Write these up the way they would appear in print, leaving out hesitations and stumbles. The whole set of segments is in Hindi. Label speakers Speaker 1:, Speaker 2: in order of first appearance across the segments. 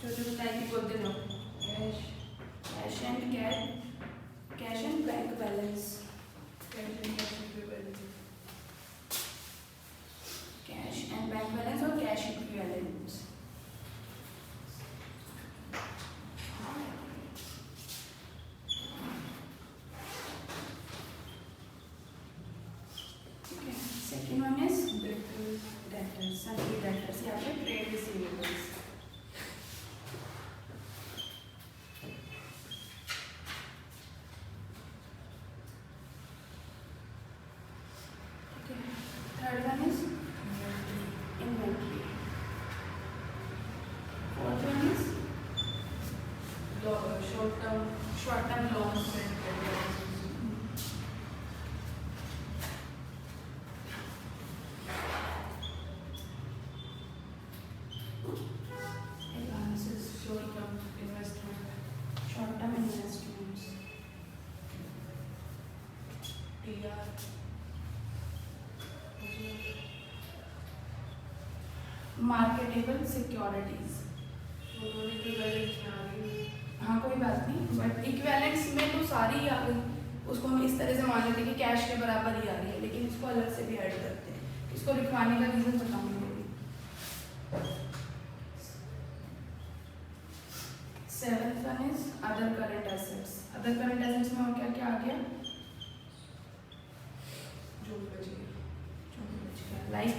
Speaker 1: जो बताएगी बोलते जाओ। Cash and bank balance, cash and bank balance और cash equivalent. Second one is debtors, सभी डेटर्स या फिर trade receivables. Third one is inventory. Fourth one is short term loans. Marketable securities. हाँ कोई बात नहीं, बट इक्विवेलेंट्स में तो सारी ही आ गई, उसको हम इस तरह से मान लेते हैं कि कैश के बराबर ही आ रही है, लेकिन इसको अलग से भी ऐड करते हैं। इसको लिखवाने का रीजन बताऊंगी। Seventh one is other current assets. Other current assets में और क्या क्या आ गया? जो भी बच गया, like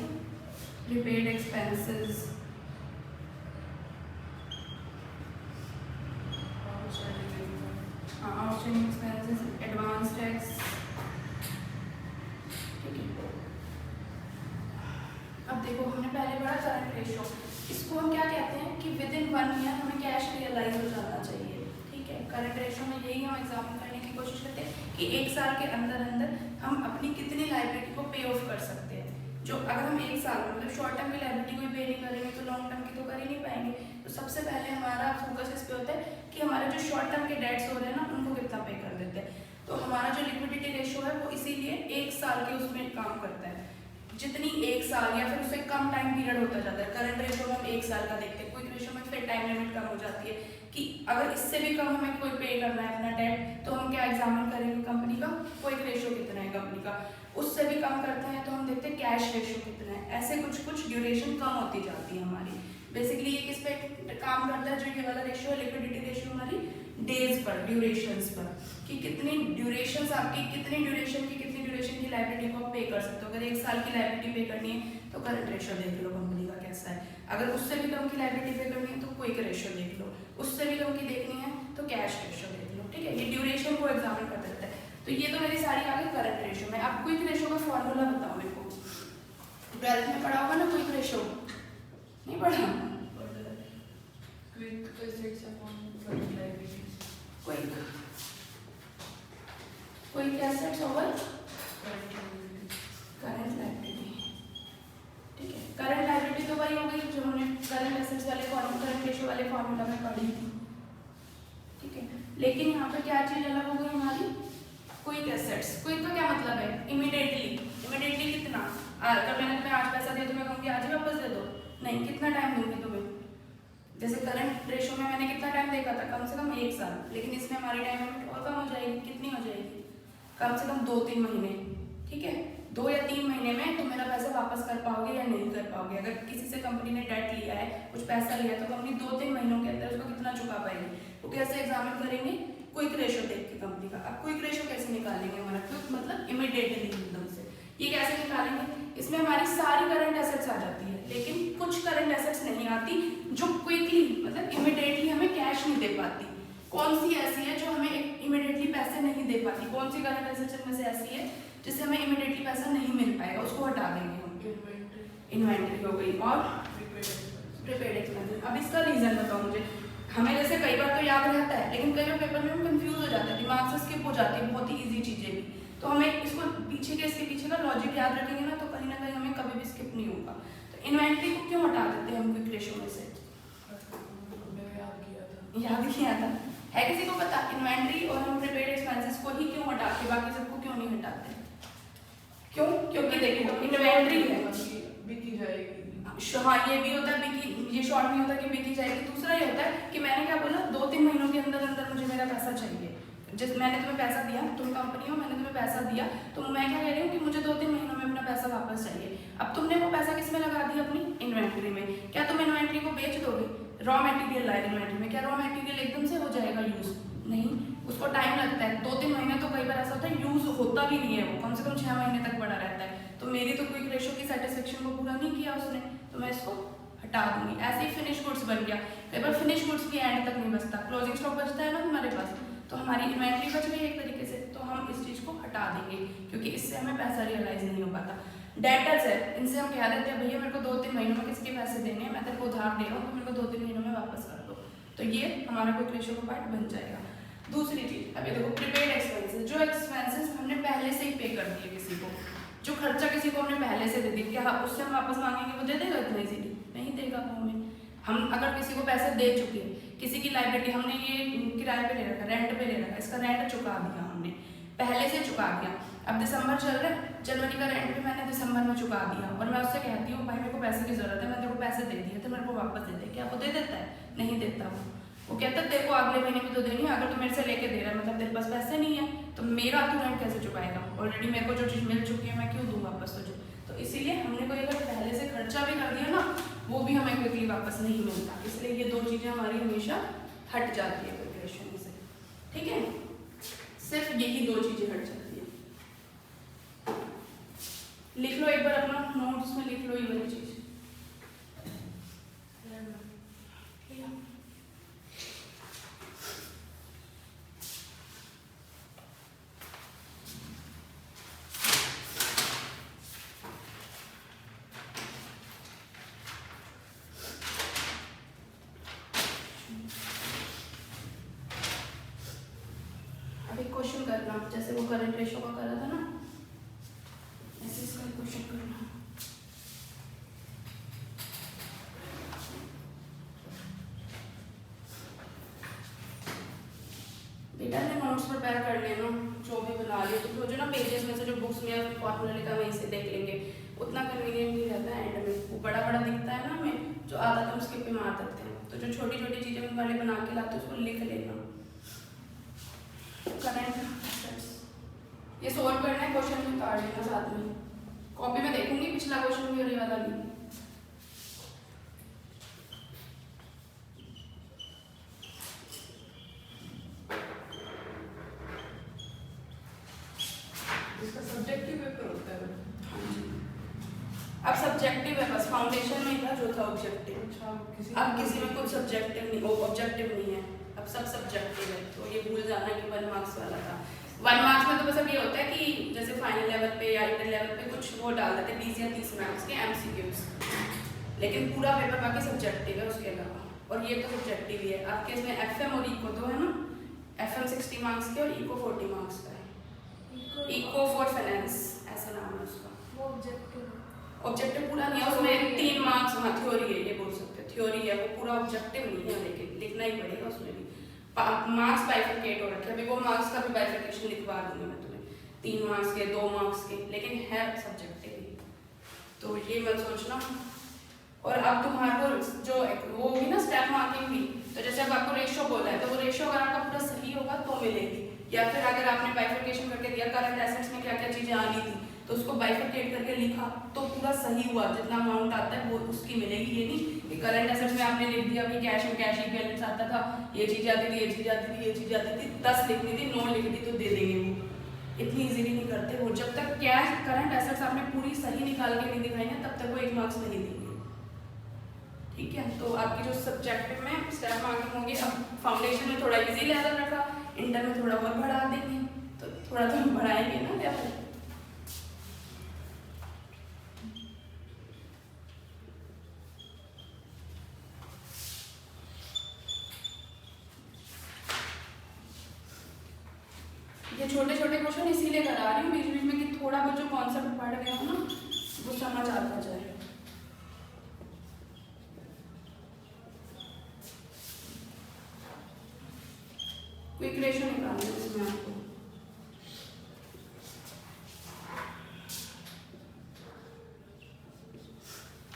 Speaker 1: prepaid expenses, outstanding expenses, advance tax। ठीक है, अब देखो हमने पहले पढ़ा करंट रेशियो, इसको हम क्या कहते हैं कि विद इन 1 ईयर हमें कैश रियलाइज हो जाना चाहिए। ठीक है, करंट रेशियो में यही हम एग्जामिन करने की कोशिश करते हैं कि 1 साल के अंदर अंदर हम अपनी कितनी लायबिलिटी को पे ऑफ कर सकते हैं। जो अगर हम 1 साल मतलब शॉर्ट टर्म की लायबिलिटी कोई पे नहीं करेंगे तो लॉन्ग टर्म की तो कर ही नहीं पाएंगे। तो सबसे पहले हमारा फोकस इस पे होता है कि हमारे जो शॉर्ट टर्म के डेट्स हो रहे हैं ना उनको कितना पे कर देते हैं। तो हमारा जो लिक्विडिटी रेशियो है वो इसीलिए 1 साल के उसमें काम करता है। जितनी 1 साल या फिर उससे कम टाइम पीरियड होता जाता है, करंट रेशियो में हम 1 साल का देखते हैं, क्विक रेशियो में फिर टाइम लिमिट कम हो जाती है कि अगर इससे भी कम हमें कोई पे करना है अपना डेट तो हम क्या एग्जामिन करेंगे कंपनी का क्विक रेशियो कितना है कंपनी का। उससे भी कम करते हैं तो हम देखते हैं कैश रेशियो कितना है। ऐसे कुछ ड्यूरेशन कम होती जाती है हमारी। बेसिकली ये किस पे काम करता है? जो ये वाला रेशियो है लिक्विडिटी रेशियो हमारी डेज पर, ड्यूरेशंस पर, कि कितनी ड्यूरेशंस आपकी कितनी ड्यूरेशन की लायबिलिटी को आप पे कर सकते हो। अगर 1 साल की लायबिलिटी पे करनी है तो करंट रेशियो देख लो कंपनी का कैसा है। अगर उससे भी कम की लायबिलिटी पे करनी है तो क्विक रेशियो देख लो, उससे भी कम की देखनी है तो कैश रेशियो देख लो। ठीक है, ये ड्यूरेशन को एग्जामिन करते रहता है। तो ये तो मेरी सारी आ गई करंट रेशियो में। अब क्विक रेशियो का फॉर्मूला बताओ मेरे को। 12th में पढ़ा होगा ना क्विक रेशियो? नहीं पढ़ा? Quick assets over current liability. ठीक है, करंट लायबिलिटी तो वही हो गई जो हमने करंट एसेट्स वाले फॉर्मूला, करंट रेशियो वाले फॉर्मूला में पढ़ी थी। ठीक है, लेकिन यहाँ पे क्या चीज अलग हो गई हमारी? Quick assets. क्विक का क्या मतलब है? इमीडिएटली कितना? अगर मैंने तुम्हें आज पैसा दिया तो मैं कहूँगी आज ही वापस दे दो? नहीं, कितना टाइम दूंगी तुम्हें? जैसे करंट रेशियो में मैंने कितना टाइम देखा था? कम से कम 1 साल, लेकिन इसमें हमारी टाइम लिमिट और कम हो जाएगी। कितनी हो जाएगी? कम से कम 2-3 महीने। ठीक है, 2 या 3 महीने में तुम मेरा पैसा वापस कर पाओगे या नहीं कर पाओगे। अगर किसी से कंपनी ने डेट लिया है, कुछ पैसा लिया है, तो कंपनी 2-3 महीनों के अंदर उसको कितना चुका पाएगी? वो कैसे एग्जामिन करेंगे? क्विक रेशियो देख के कंपनी का। अब क्विक रेशियो कैसे निकालेंगे? हमारा क्विक मतलब इमीडिएटली एकदम से। ये कैसे निकालेंगे? इसमें हमारी सारी करंट एसेट्स आ जाती है, लेकिन कुछ करंट एसेट्स नहीं आती जो क्विकली मतलब इमीडिएटली हमें कैश नहीं दे पाती। कौन सी ऐसी है जो हमें इमीडिएटली पैसे नहीं दे पाती? कौन सी करंट एसेट्स में से ऐसी है जिससे हमें इमीडिएटली पैसा नहीं मिल पाएगा? उसको हटा देंगे हम। इन्वेंट्री हो गई और प्रीपेड एक्सपेंसेस। अब इसका रीजन बताओ मुझे। हमें जैसे कई बार तो याद रहता है, लेकिन कई बार पेपर में हम कंफ्यूज हो जाते हैं, दिमाग से स्किप हो जाती है बहुत ही इजी चीजें भी। तो हमें इसको इसके पीछे का लॉजिक याद रखेंगे ना तो कहीं ना कहीं हमें कभी भी स्किप नहीं होगा। तो इन्वेंट्री को क्यों हटा देते हैं हम क्विक रेशियो में से? याद किया था। है किसी को पता? इन्वेंट्री और हम प्रीपेड एक्सपेंसेस को ही क्यों हटा के बाकी सबको क्यों नहीं हटाते? क्यों? क्योंकि देखो इन्वेंट्री है,
Speaker 2: बिकी जाएगी।
Speaker 1: हाँ ये भी होता है बिकी, ये शॉर्ट नहीं होता कि बिकी जाएगी। दूसरा ये होता है कि मैंने क्या बोला, 2-3 महीनों के अंदर अंदर मुझे मेरा पैसा चाहिए। जिस मैंने तुम्हें पैसा दिया, तुम कंपनी हो, मैंने तुम्हें पैसा दिया, तो मैं क्या कह रही हूँ कि मुझे 2-3 महीनों में अपना पैसा वापस चाहिए। अब तुमने वो पैसा किस में लगा दिया, अपनी इन्वेंट्री में। क्या तुम इन्वेंट्री को बेच दोगे? रॉ मटेरियल लाए इन्वेंट्री में, क्या रॉ मटेरियल एकदम से हो जाएगा यूज? नहीं, उसको टाइम लगता है। 2-3 महीने तो कई बार ऐसा होता है यूज होता भी नहीं है, वो कम से कम 6 महीने तक पड़ा रहता है। तो मेरी तो क्विक रेशो की सेटिस्फेक्शन को पूरा नहीं किया उसने, तो मैं इसको हटा दूंगी। ऐसे ही फिनिश गुड्स बन गया। कई बार फिनिश गुड्स भी एंड तक नहीं बचता, क्लोजिंग स्टॉक बचता है ना हमारे पास, तो हमारी इन्वेंट्री बच गई एक तरीके से, तो हम इस चीज को हटा देंगे क्योंकि इससे हमें पैसा रियलाइज नहीं हो पाता। डेटर्स है, इनसे हम कह देते हैं भैया मेरे को 2-3 महीनों में किसके पैसे देने हैं, मैं तेरे को उधार दे रहा हूँ, तो मेरे को 2-3 महीनों में वापस कर दो। तो ये हमारा क्विक रेशो का पार्ट बन जाएगा। दूसरी चीज, अभी देखो प्रीपेड एक्सपेंसेस, जो एक्सपेंसेस हमने पहले से ही पे कर दिए किसी को, जो खर्चा किसी को हमने पहले से दे दी, क्या उससे हम वापस मांगेंगे वो दे देगा इतना इजीली? नहीं देगा वो हमें। हम अगर किसी को पैसे दे चुके हैं, किसी की लाइबिलिटी हमने ये किराए पे ले रखा, रेंट पे ले रखा, इसका रेंट चुका दिया हमने, पहले से चुका दिया। अब दिसंबर चल रहा है, जनवरी का रेंट भी मैंने दिसंबर में चुका दिया, और मैं उससे कहती हूँ भाई मेरे को पैसे की जरूरत है, मैं तेरे को पैसे दे दिए, तो मेरे को वापस दे दे। क्या वो दे देता है? नहीं देता। वो कहता है तेरे को अगले महीने में तो देनी है, अगर तू मेरे से लेके दे रहा है मतलब तेरे पास पैसे नहीं है, तो मेरा तू रेंट कैसे चुकाएगा? ऑलरेडी मेरे को जो चीज़ मिल चुकी है मैं क्यों दूँ वापस तुझे? तो इसीलिए हमने कोई अगर पहले से खर्चा भी कर दिया ना, वो भी हमें क्विकली वापस नहीं मिलता। इसलिए ये दो चीज़ें हमारी हमेशा हट जाती है क्विक रेशो से। ठीक है, सिर्फ यही दो चीज़ें हट जाती है। लिख लो एक बार अपना नोट्स में, लिख लो ये वाली चीज़। क्वेश्चन करना जैसे वो करंट रेशो का करा था ना, ऐसे इसका क्वेश्चन करना। बेटा ने नोट्स प्रिपेयर कर लेना, जो भी बना लिया तो जो ना पेजेस में से जो बुक्स में फॉर्मूला लिखा है वहीं से देख लेंगे, उतना कन्वीनियंट नहीं रहता है। एंड में वो बड़ा बड़ा दिखता है ना हमें, जो आधा तो स्किप पे मार देते हैं, तो जो छोटी छोटी चीज़ें वाले बना के लाते हैं उसको लिख लेना। करंट ये सोल्व करना है, क्वेश्चन में काट लेना साथ में, कॉपी में देखूंगी पिछला क्वेश्चन भी और ये वाला भी।
Speaker 2: इसका सब्जेक्टिव पेपर होता है।
Speaker 1: अब सब्जेक्टिव है बस, फाउंडेशन में था जो था ऑब्जेक्टिव।
Speaker 2: अच्छा,
Speaker 1: अब किसी में कुछ सब्जेक्टिव नहीं, ऑब्जेक्टिव नहीं है, अब सब सब्जेक्टिव है। तो ये भूल जाना कि 1 मार्क्स वाला था। 1 मार्क्स में तो बस अब ये होता है कि जैसे फाइनल लेवल पे या इंटर लेवल पे कुछ वो डाल देते हैं 20 या 30 मार्क्स के MCQs, लेकिन पूरा पेपर बाकी सब्जेक्टिव है उसके अलावा। और ये तो सब्जेक्टिव ही है। आपके इसमें FM और इको तो है ना, FM 60 मार्क्स के और इको 40 मार्क्स का है। इको फॉर फाइनेंस ऐसा नाम है उसका।
Speaker 2: वो ऑब्जेक्टिव
Speaker 1: ऑब्जेक्टिव पूरा नहीं है उसमें, 3 मार्क्स। हाँ थ्योरी है, ये बोल सकते हैं थ्योरी है, वो पूरा ऑब्जेक्टिव नहीं है, लेकिन लिखना ही पड़ेगा उसमें भी। मार्क्स बाइफरकेट हो रखे हैं, अभी वो मार्क्स का भी बाइफरकेशन लिखवा दूंगी मैं तुम्हें, 3 मार्क्स के 2 मार्क्स के, लेकिन है सब्जेक्टिव ही, तो ये मत सोचना। और अब तुम्हारे को जो वो होगी ना स्टेप मार्किंग भी, तो जैसे अब आपको रेशियो बोला है, तो वो रेशियो अगर आपका पूरा सही होगा तो मिलेगी, या फिर अगर आपने बाइफरकेशन करके दिया करंट एसेट्स में क्या क्या चीजें आनी थी तो उसको बाइफरकेट करके लिखा तो पूरा सही हुआ, जितना अमाउंट आता है वो उसकी मिलेगी। ये नहीं कि करंट एसेट्स में आपने लिख दिया कि कैश में कैश इक्विवेलेंट्स आता था, ये चीज आती थी, ये चीज आती थी, ये चीज आती थी, 10 लिखनी थी, 9 लिखनी थी, तो दे देंगे वो। इतनी इजीली नहीं करते वो, जब तक कैश करंट एसेट्स आपने पूरी सही निकाल के नहीं दिखाई ना तब तक वो 1 मार्क्स नहीं देंगे। ठीक है, तो आपकी जो सब्जेक्टिव में स्टेप मार्किंग होगी, अब फाउंडेशन में थोड़ा इजी लेवल रखा, इंटर में थोड़ा और बढ़ा देंगे, तो थोड़ा तो हम बढ़ाएंगे ना लेवल। ये छोटे छोटे क्वेश्चन इसीलिए करा रही हूँ बीच बीच में कि थोड़ा बहुत जो कॉन्सेप्ट पढ़ गया हो ना वो समझ आता जाए। क्विक रेशियो निकालना है इसमें आपको।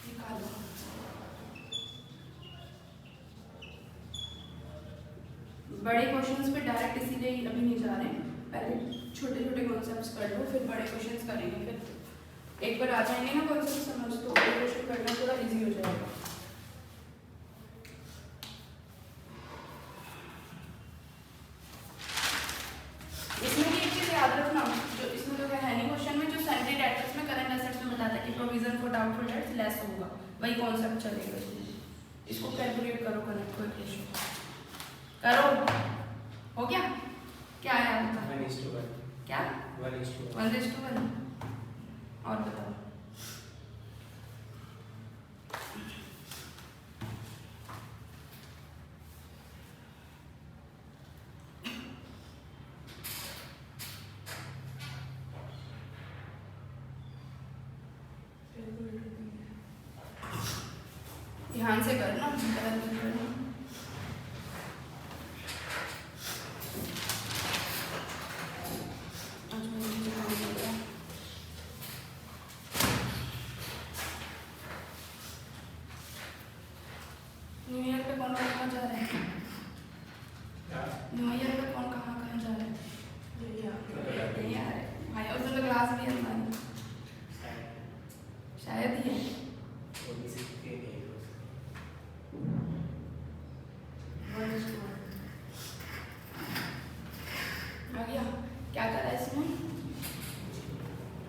Speaker 1: निकालो बड़े क्वेश्चंस पे डायरेक्ट इसीलिए अभी नहीं जा रहे हैं, पहले छोटे छोटे कॉन्सेप्ट्स कर लो, फिर बड़े क्वेश्चंस करेंगे। फिर एक बार आ जाएंगे ना कॉन्सेप्ट समझ, तो बड़े क्वेश्चन करना थोड़ा इजी हो जाएगा। इसमें भी एक चीज़ याद रखना, जो इसमें तो है नहीं क्वेश्चन में, जो सैलरी डेटर्स में करंट एसेट्स में बताता है कि provision for doubtful debts less होगा, वही कॉन्सेप्ट चलेगा इसमें। इसको कैलकुलेट करो, करेक्ट को इक्वेशन करो। हो गया? क्या है आपका?
Speaker 3: 1:1
Speaker 1: क्या
Speaker 3: 1:1
Speaker 1: 1:1? और बताओ। ध्यान से करना, गलत मत करना। आज मैं नीचे काम कर रहा हूँ। न्यू ईयर पे कौन कहाँ जा रहा है? न्यू ईयर पे कौन कहाँ कहाँ जा रहा है? नहीं आ रहा है भाई, उस दिन तो क्लास भी है हमारी, शायद ही है। आ गया? क्या करा इसमें?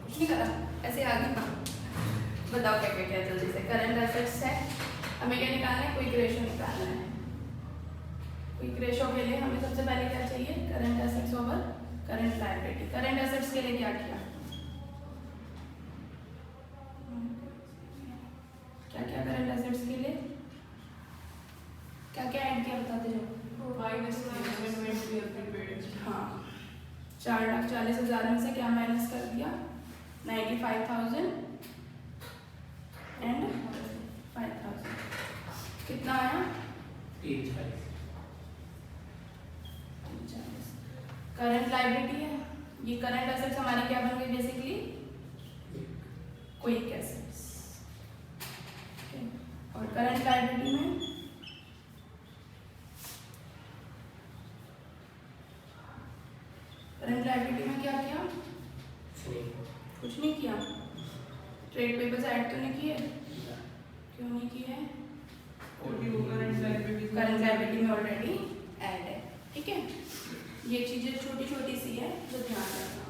Speaker 1: कुछ नहीं करा, ऐसे आगे का बताओ क्या क्या क्या जल्दी से। करंट एसेट्स है, हमें क्या निकालना है? क्विक रेशो निकालना है। क्विक रेशो के लिए हमें सबसे पहले क्या चाहिए? Current assets over current liability. Current assets के लिए क्या किया? क्या क्या करंट एसेट्स के लिए क्या क्या ऐड किया बताते जाओ। हाँ, 4,40,000 में से क्या माइनस कर दिया? 95,000 एंड 5,000। कितना आया? 340। करंट लायबिलिटी है, ये करंट एसेट्स हमारी क्या बन गई बेसिकली? Quick assets. और करंट लायबिलिटी में करंट लायबिलिटी में क्या किया? कुछ नहीं किया। ट्रेड पेपर्स ऐड तो नहीं किए? क्यों नहीं किए? करंट लायबिलिटी में ऑलरेडी ऐड है। ठीक है, ये चीजें छोटी छोटी सी है जो ध्यान रखना।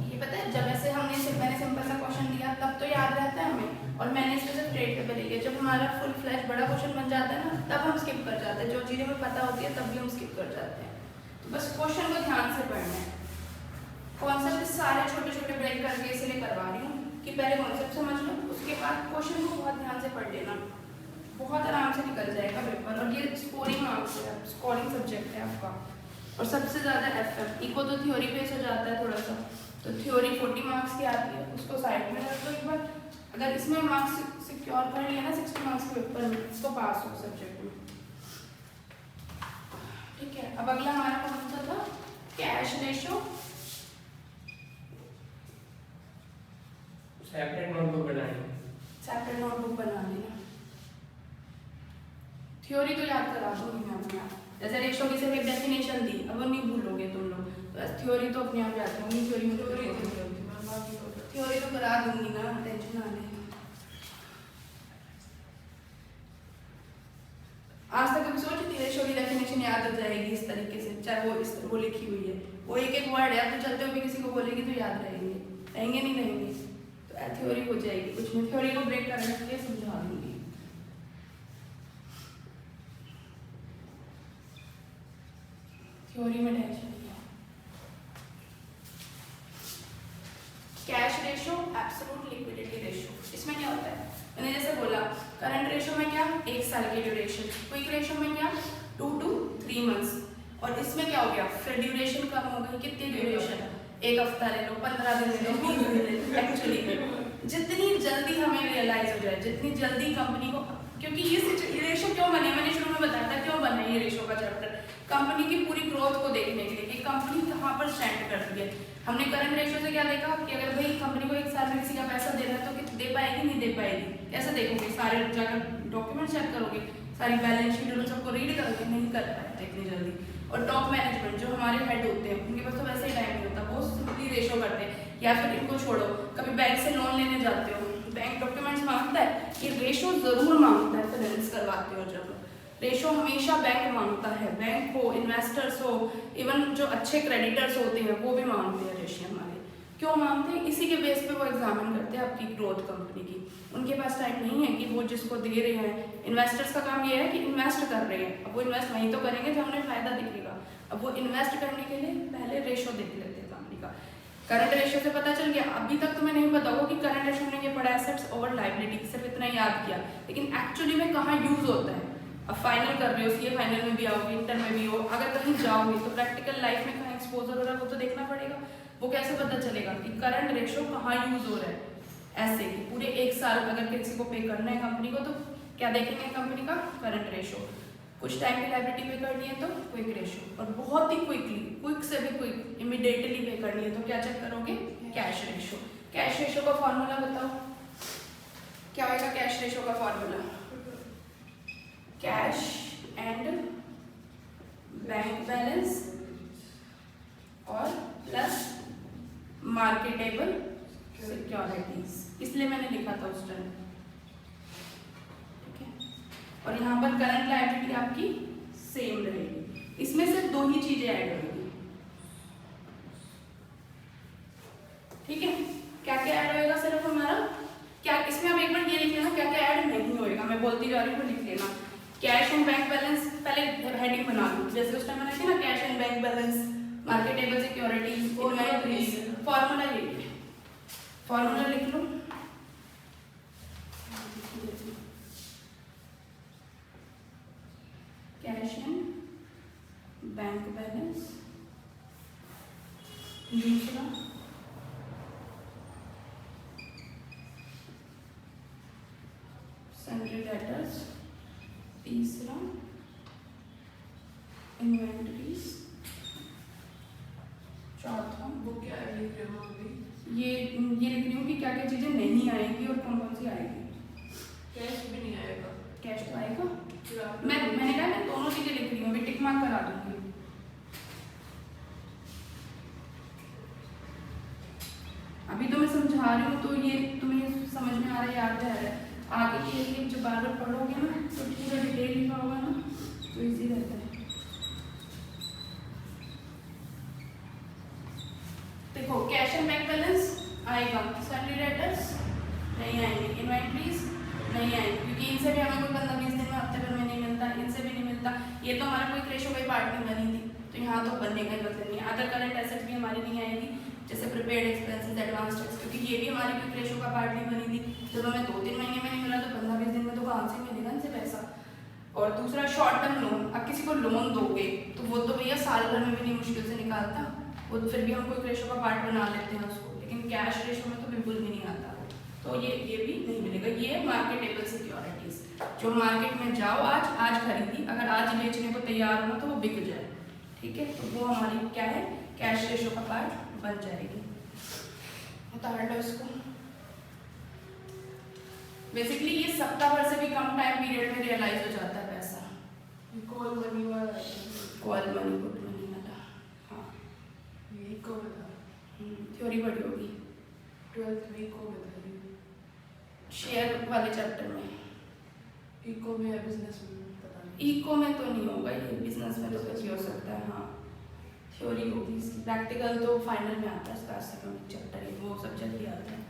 Speaker 1: ये पता है, जब ऐसे मैंने सिंपल सा क्वेश्चन दिया तब तो याद रहता है हमें, और मैंने इसमें सिर्फ ट्रेड पेपर लिया। जब हमारा फुल फ्लैश बड़ा क्वेश्चन बन जाता है ना, तब हम स्किप कर जाते हैं। जो चीज़ें हमें पता होती है तब भी हम स्किप कर जाते हैं। तो बस क्वेश्चन को ध्यान से पढ़ना है। कॉन्सेप्ट सारे छोटे छोटे ब्रेक करके इसलिए करवा रही हूँ कि पहले कॉन्सेप्ट समझ लो, उसके बाद क्वेश्चन को बहुत ध्यान से पढ़ लेना, बहुत आराम से निकल जाएगा पेपर। और ये स्कोरिंग मार्क्स है, स्कोरिंग सब्जेक्ट है आपका। और सबसे ज़्यादा एफ इको तो थ्योरी बेस हो जाता है थोड़ा सा, तो थ्योरी 40 मार्क्स की आती है, उसको साइड में रख दो एक बार। अगर इसमें मार्क्स सिक्योर कर लिया ना 60 मार्क्स के पेपर में, तो पास हो सब्जेक्ट में। ठीक है, अब अगला हमारा कौन सा था? Cash ratio.
Speaker 3: सेपरेट नोटबुक बनानी।
Speaker 1: सेपरेट नोटबुक बना लेना। थ्योरी तो याद करा दूंगी मैं अपने आप, जैसे रेशो की सिर्फ एक डेफिनेशन दी, अब वो नहीं भूलोगे तुम लोग, बस थ्योरी तो अपने आप याद होगी। थ्योरी तो करा दूंगी ना, टेंशन ना ले। आज तक कभी सोची थी रेशो की डेफिनेशन याद हो जाएगी इस तरीके से, चाहे वो लिखी हुई है, वो एक एक वर्ड है, आप तो चलते हुए किसी को बोलेगी तो याद रहेंगे, नहीं रहेंगे, तो थ्योरी हो जाएगी। कुछ नहीं, थ्योरी को ब्रेक करने के लिए समझा दूंगी। थ्योरी में टेंशन नहीं है। Cash ratio, absolute liquidity ratio, इसमें क्या होता है? मैंने जैसे बोला, करंट रेशो में क्या? 1 साल की ड्यूरेशन। क्विक रेशो में क्या? 2 to 3 मंथ्स। और इसमें क्या हो गया? फिर ड्यूरेशन कम हो गई। कितनी ड्यूरेशन? 1 हफ्ता ले लो, 15 दिन ले लो, 20 दिन ले लो। एक्चुअली जितनी जल्दी हमें रियलाइज हो जाए, जितनी जल्दी कंपनी को, क्योंकि ये रेशो क्यों बने, मैंने शुरू में बताया था क्यों बना ये रेशो का चैप्टर, कंपनी की पूरी ग्रोथ को देखने के लिए कि कंपनी कहाँ पर स्टैंड करती है। हमने करंट रेशो से क्या देखा कि अगर भाई कंपनी को 1 साल में किसी का पैसा देना है तो दे पाएगी नहीं दे पाएगी, कैसे देखोगे? सारे जाकर डॉक्यूमेंट चेक करोगे, सारी बैलेंस शीट उन सबको रीड करोगे, नहीं कर पाते इतनी जल्दी। और टॉप मैनेजमेंट जो हमारे हेड होते हैं उनके पास तो वैसे ही टाइम नहीं होता, वो सिंपली रेशो करते हैं। या फिर इनको छोड़ो, कभी बैंक से लोन लेने जाते हो, बैंक डॉक्यूमेंट्स मांगता है, ये रेशो जरूर मांगता है फाइनेंस करवाते हो जब। रेशो हमेशा बैंक मांगता है, बैंक हो, इन्वेस्टर्स हो, इवन जो अच्छे क्रेडिटर्स होते हैं वो भी मांगते हैं रेशियो हमारे। क्यों मांगते हैं? इसी के बेस पे वो एग्जामिन करते हैं आपकी ग्रोथ कंपनी की। उनके पास टाइम नहीं है कि वो जिसको दे रहे हैं, इन्वेस्टर्स का काम ये है कि इन्वेस्ट कर रहे हैं, अब वो इन्वेस्ट वहीं तो करेंगे जब उन्हें फायदा दिखेगा। अब वो इन्वेस्ट करने के लिए पहले रेशो देख लेते हैं कंपनी का। करंट रेशियो से पता चल गया, अभी तक तुम्हें नहीं पता होगा कि करंट रेशियो ने ये पढ़ा एसेट्स ओवर लायबिलिटी, सिर्फ इतना याद किया, लेकिन एक्चुअली में कहाँ यूज होता है। अब फाइनल कर रहे हो, सीए फाइनल में भी आओगे, इंटर में भी हो, अगर कहीं जाओगे तो प्रैक्टिकल लाइफ में कहाँ एक्सपोजर हो रहा है वो तो देखना पड़ेगा। वो कैसे पता चलेगा कि करंट रेशियो कहाँ यूज हो रहा है? ऐसे कि पूरे एक साल अगर किसी को पे करना है कंपनी को तो क्या देखेंगे कंपनी का? Current ratio. कुछ टाइम की लायबिलिटी पे करनी है तो क्विक रेशियो, और बहुत ही क्विकली, क्विक से भी क्विक, इमीडिएटली पे करनी है तो क्या चेक करोगे? Cash ratio. कैश रेशियो का फॉर्मूला बताओ क्या होगा? कैश रेशियो का formula cash and bank balance और प्लस मार्केटेबल सिक्योरिटीज, इसलिए मैंने लिखा था उस टाइम, ठीक है। और यहाँ पर करंट लायबिलिटी आपकी सेम रहेगी, इसमें सिर्फ दो ही चीजें ऐड होगी, ठीक है। क्या क्या ऐड होएगा सिर्फ हमारा? क्या इसमें आप एक बार ये लिख लेना क्या क्या ऐड नहीं होएगा, मैं बोलती जा रही हूँ, लिख लेना। कैश एंड बैंक बैलेंस, पहले हेडिंग बना लो जैसे उस टाइम मैंने थी ना, cash and bank balance, marketable securities, inventories, formula ये है, फॉर्मूला लिख लो। कैश एंड बैंक बैलेंस, दूसरा सन्ड्री डेटर्स, तीसरा इन्वेंटरीज, चौथा
Speaker 2: वो क्या है लिख रहे हो अभी?
Speaker 1: ये लिख रही हूँ कि क्या क्या चीजें नहीं आएगी और कौन कौन सी आएगी।
Speaker 2: कैश भी नहीं आएगा।
Speaker 1: कैश तो आएगा,
Speaker 2: फिर आप
Speaker 1: मैंने कहा मैं दोनों चीजें लिख रही हूँ, अभी टिक मार्क करा दूंगी। अभी तो मैं समझा रही हूँ तो ये तुम्हें समझ में आ रहा है, याद है, आगे के लिए जब बार बार पढ़ोगे ना तो पूरा डिटेल लिखा होगा ना तो इजी रहता है। देखो कैश एंड बैंक बैलेंस आएगा, सन्ड्री डेटर्स नहीं आएंगे, इन्वेंटरीज नहीं आएंगे क्योंकि इनसे भी हमें कोई 15-20 दिन में, हफ्ते भर में नहीं मिलता, इनसे भी नहीं मिलता। ये तो हमारा कोई रेशो कोई पार्ट नहीं बनी थी तो यहाँ तो बनने का ही मतलब नहीं। अदर करंट एसेट्स भी हमारी नहीं आएगी जैसे प्रीपेड एक्सपेंसेस, एडवांस टैक्स, क्योंकि ये भी हमारी क्विक रेशो का पार्ट नहीं बनी थी। जब हमें 2-3 महीने में नहीं मिला तो 15-20 दिन में तो कहाँ से मिलेगा इनसे पैसा। और दूसरा शॉर्ट टर्म लोन, अब किसी को लोन दोगे तो वो तो भैया साल भर में भी नहीं मुश्किल से निकालता, वो फिर भी हम क्विक रेशो का पार्ट बना लेते हैं उसको, लेकिन कैश रेशो में तो बिल्कुल भी नहीं आता। तो ये भी नहीं मिलेगा। ये मार्केटेबल सिक्योरिटीज, जो मार्केट में जाओ आज खरीदी, अगर आज बेचने को तैयार हो तो वो बिक जाए, ठीक है, तो वो हमारी क्या है, कैश रेशो का पार्ट बन जाएगी। उतार लो इसको। बेसिकली ये सप्ताह भर से भी कम टाइम पीरियड में रियलाइज हो जाता है पैसा।
Speaker 2: कॉल मनी वाला
Speaker 1: कॉल मनी, गुड मनी वाला, हाँ
Speaker 2: ये को बता,
Speaker 1: थ्योरी पढ़ी होगी
Speaker 2: 12th में को बताइए।
Speaker 1: शेयर वाले चैप्टर में।
Speaker 2: इको में है, बिजनेस में पता नहीं।
Speaker 1: इको में तो नहीं होगा ये, बिजनेस में तो कुछ हो सकता है, हाँ थ्योरी होगी इसकी, प्रैक्टिकल तो फाइनल में आता है इसका सेकंड चैप्टर, वो सब जल्दी आता है।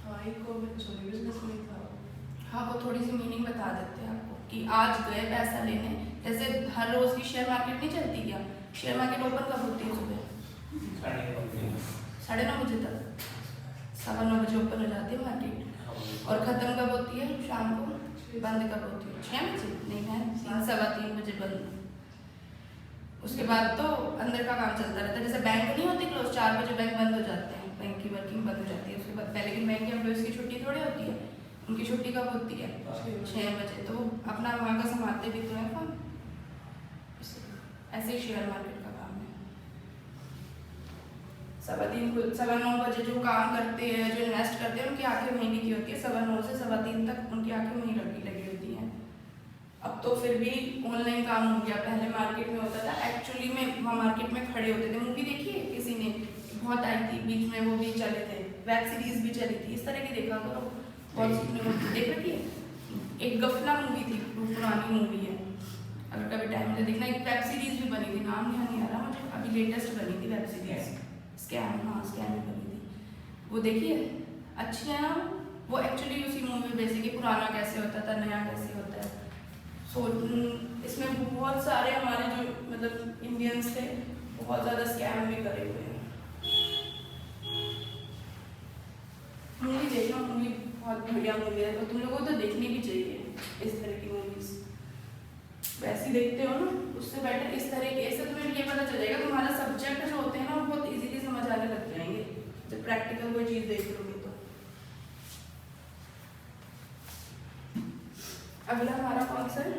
Speaker 2: हाँ इको में, सॉरी बिजनेस में था।
Speaker 1: हाँ वो थोड़ी सी मीनिंग बता देते हैं आपको कि आज गए पैसा लेने, जैसे हर रोज की शेयर मार्केट नहीं चलती क्या, शेयर मार्केट ओपन कब होती है? सुबह 9:30 बजे तक, 9:15 बजे ओपन हो जाती है मार्केट, और ख़त्म कब होती है? शाम को। बंद कब होती है? 6 बजे? नहीं है, 3-3 बजे बंद। उसके बाद तो अंदर का काम चलता रहता है, जैसे बैंक नहीं होती क्लोज, 4 बजे बैंक बंद हो जाते हैं, बैंक की वर्किंग बंद हो जाती है। उसके बाद पहले की बैंक के एम्प्लॉइज की छुट्टी थोड़ी होती है, उनकी छुट्टी कब होती है? 6 बजे। तो अपना वहाँ का संभालते भी तो है काम, ऐसे ही शेयर मार्केट का काम है। सवा 9 बजे जो काम करते हैं, जो इन्वेस्ट करते हैं, उनकी आंखें वहीं लिखी होती है, 9:15 से 3:15 तक उनकी आंखें वहीं लगी होती हैं। अब तो फिर भी ऑनलाइन काम हो गया, पहले मार्केट में होता था, एक्चुअली में वहाँ मार्केट में खड़े होते थे। मूवी देखी है किसी ने, बहुत आई थी बीच में, वो भी चले थे, वेब सीरीज भी चली थी, इस तरह की देखा करो, बहुत सीखने को देख रखी है। एक गफला मूवी थी, पुरानी मूवी है, अगर कभी टाइम मिले देखना। एक वेब सीरीज भी बनी थी, नाम नहीं आ रहा मुझे, अभी लेटेस्ट बनी थी वेब सीरीज, स्कैम, हाँ स्कैम बनी थी, वो देखिए, अच्छी है ना। वो एक्चुअली उसी मूवी में बेसिकली पुराना कैसे होता था, नया कैसे होता है। सो इसमें बहुत सारे हमारे जो मतलब इंडियंस थे, बहुत ज़्यादा स्कैम भी करे हुए हैं। मूवी देखना, मूवी बहुत बढ़िया मूवी है, तो तुम लोगों को तो देखनी भी चाहिए इस तरह की मूवीज। वैसे ही देखते हो ना, उससे बेटर इस तरह के, इससे तुम्हें ये पता चलेगा तुम्हारा सब्जेक्ट जो होते हैं ना, वो बहुत इजीली समझ आने लग जाएंगे जब प्रैक्टिकल कोई चीज़ देख लोगे तो। अगला हमारा कौन सा है?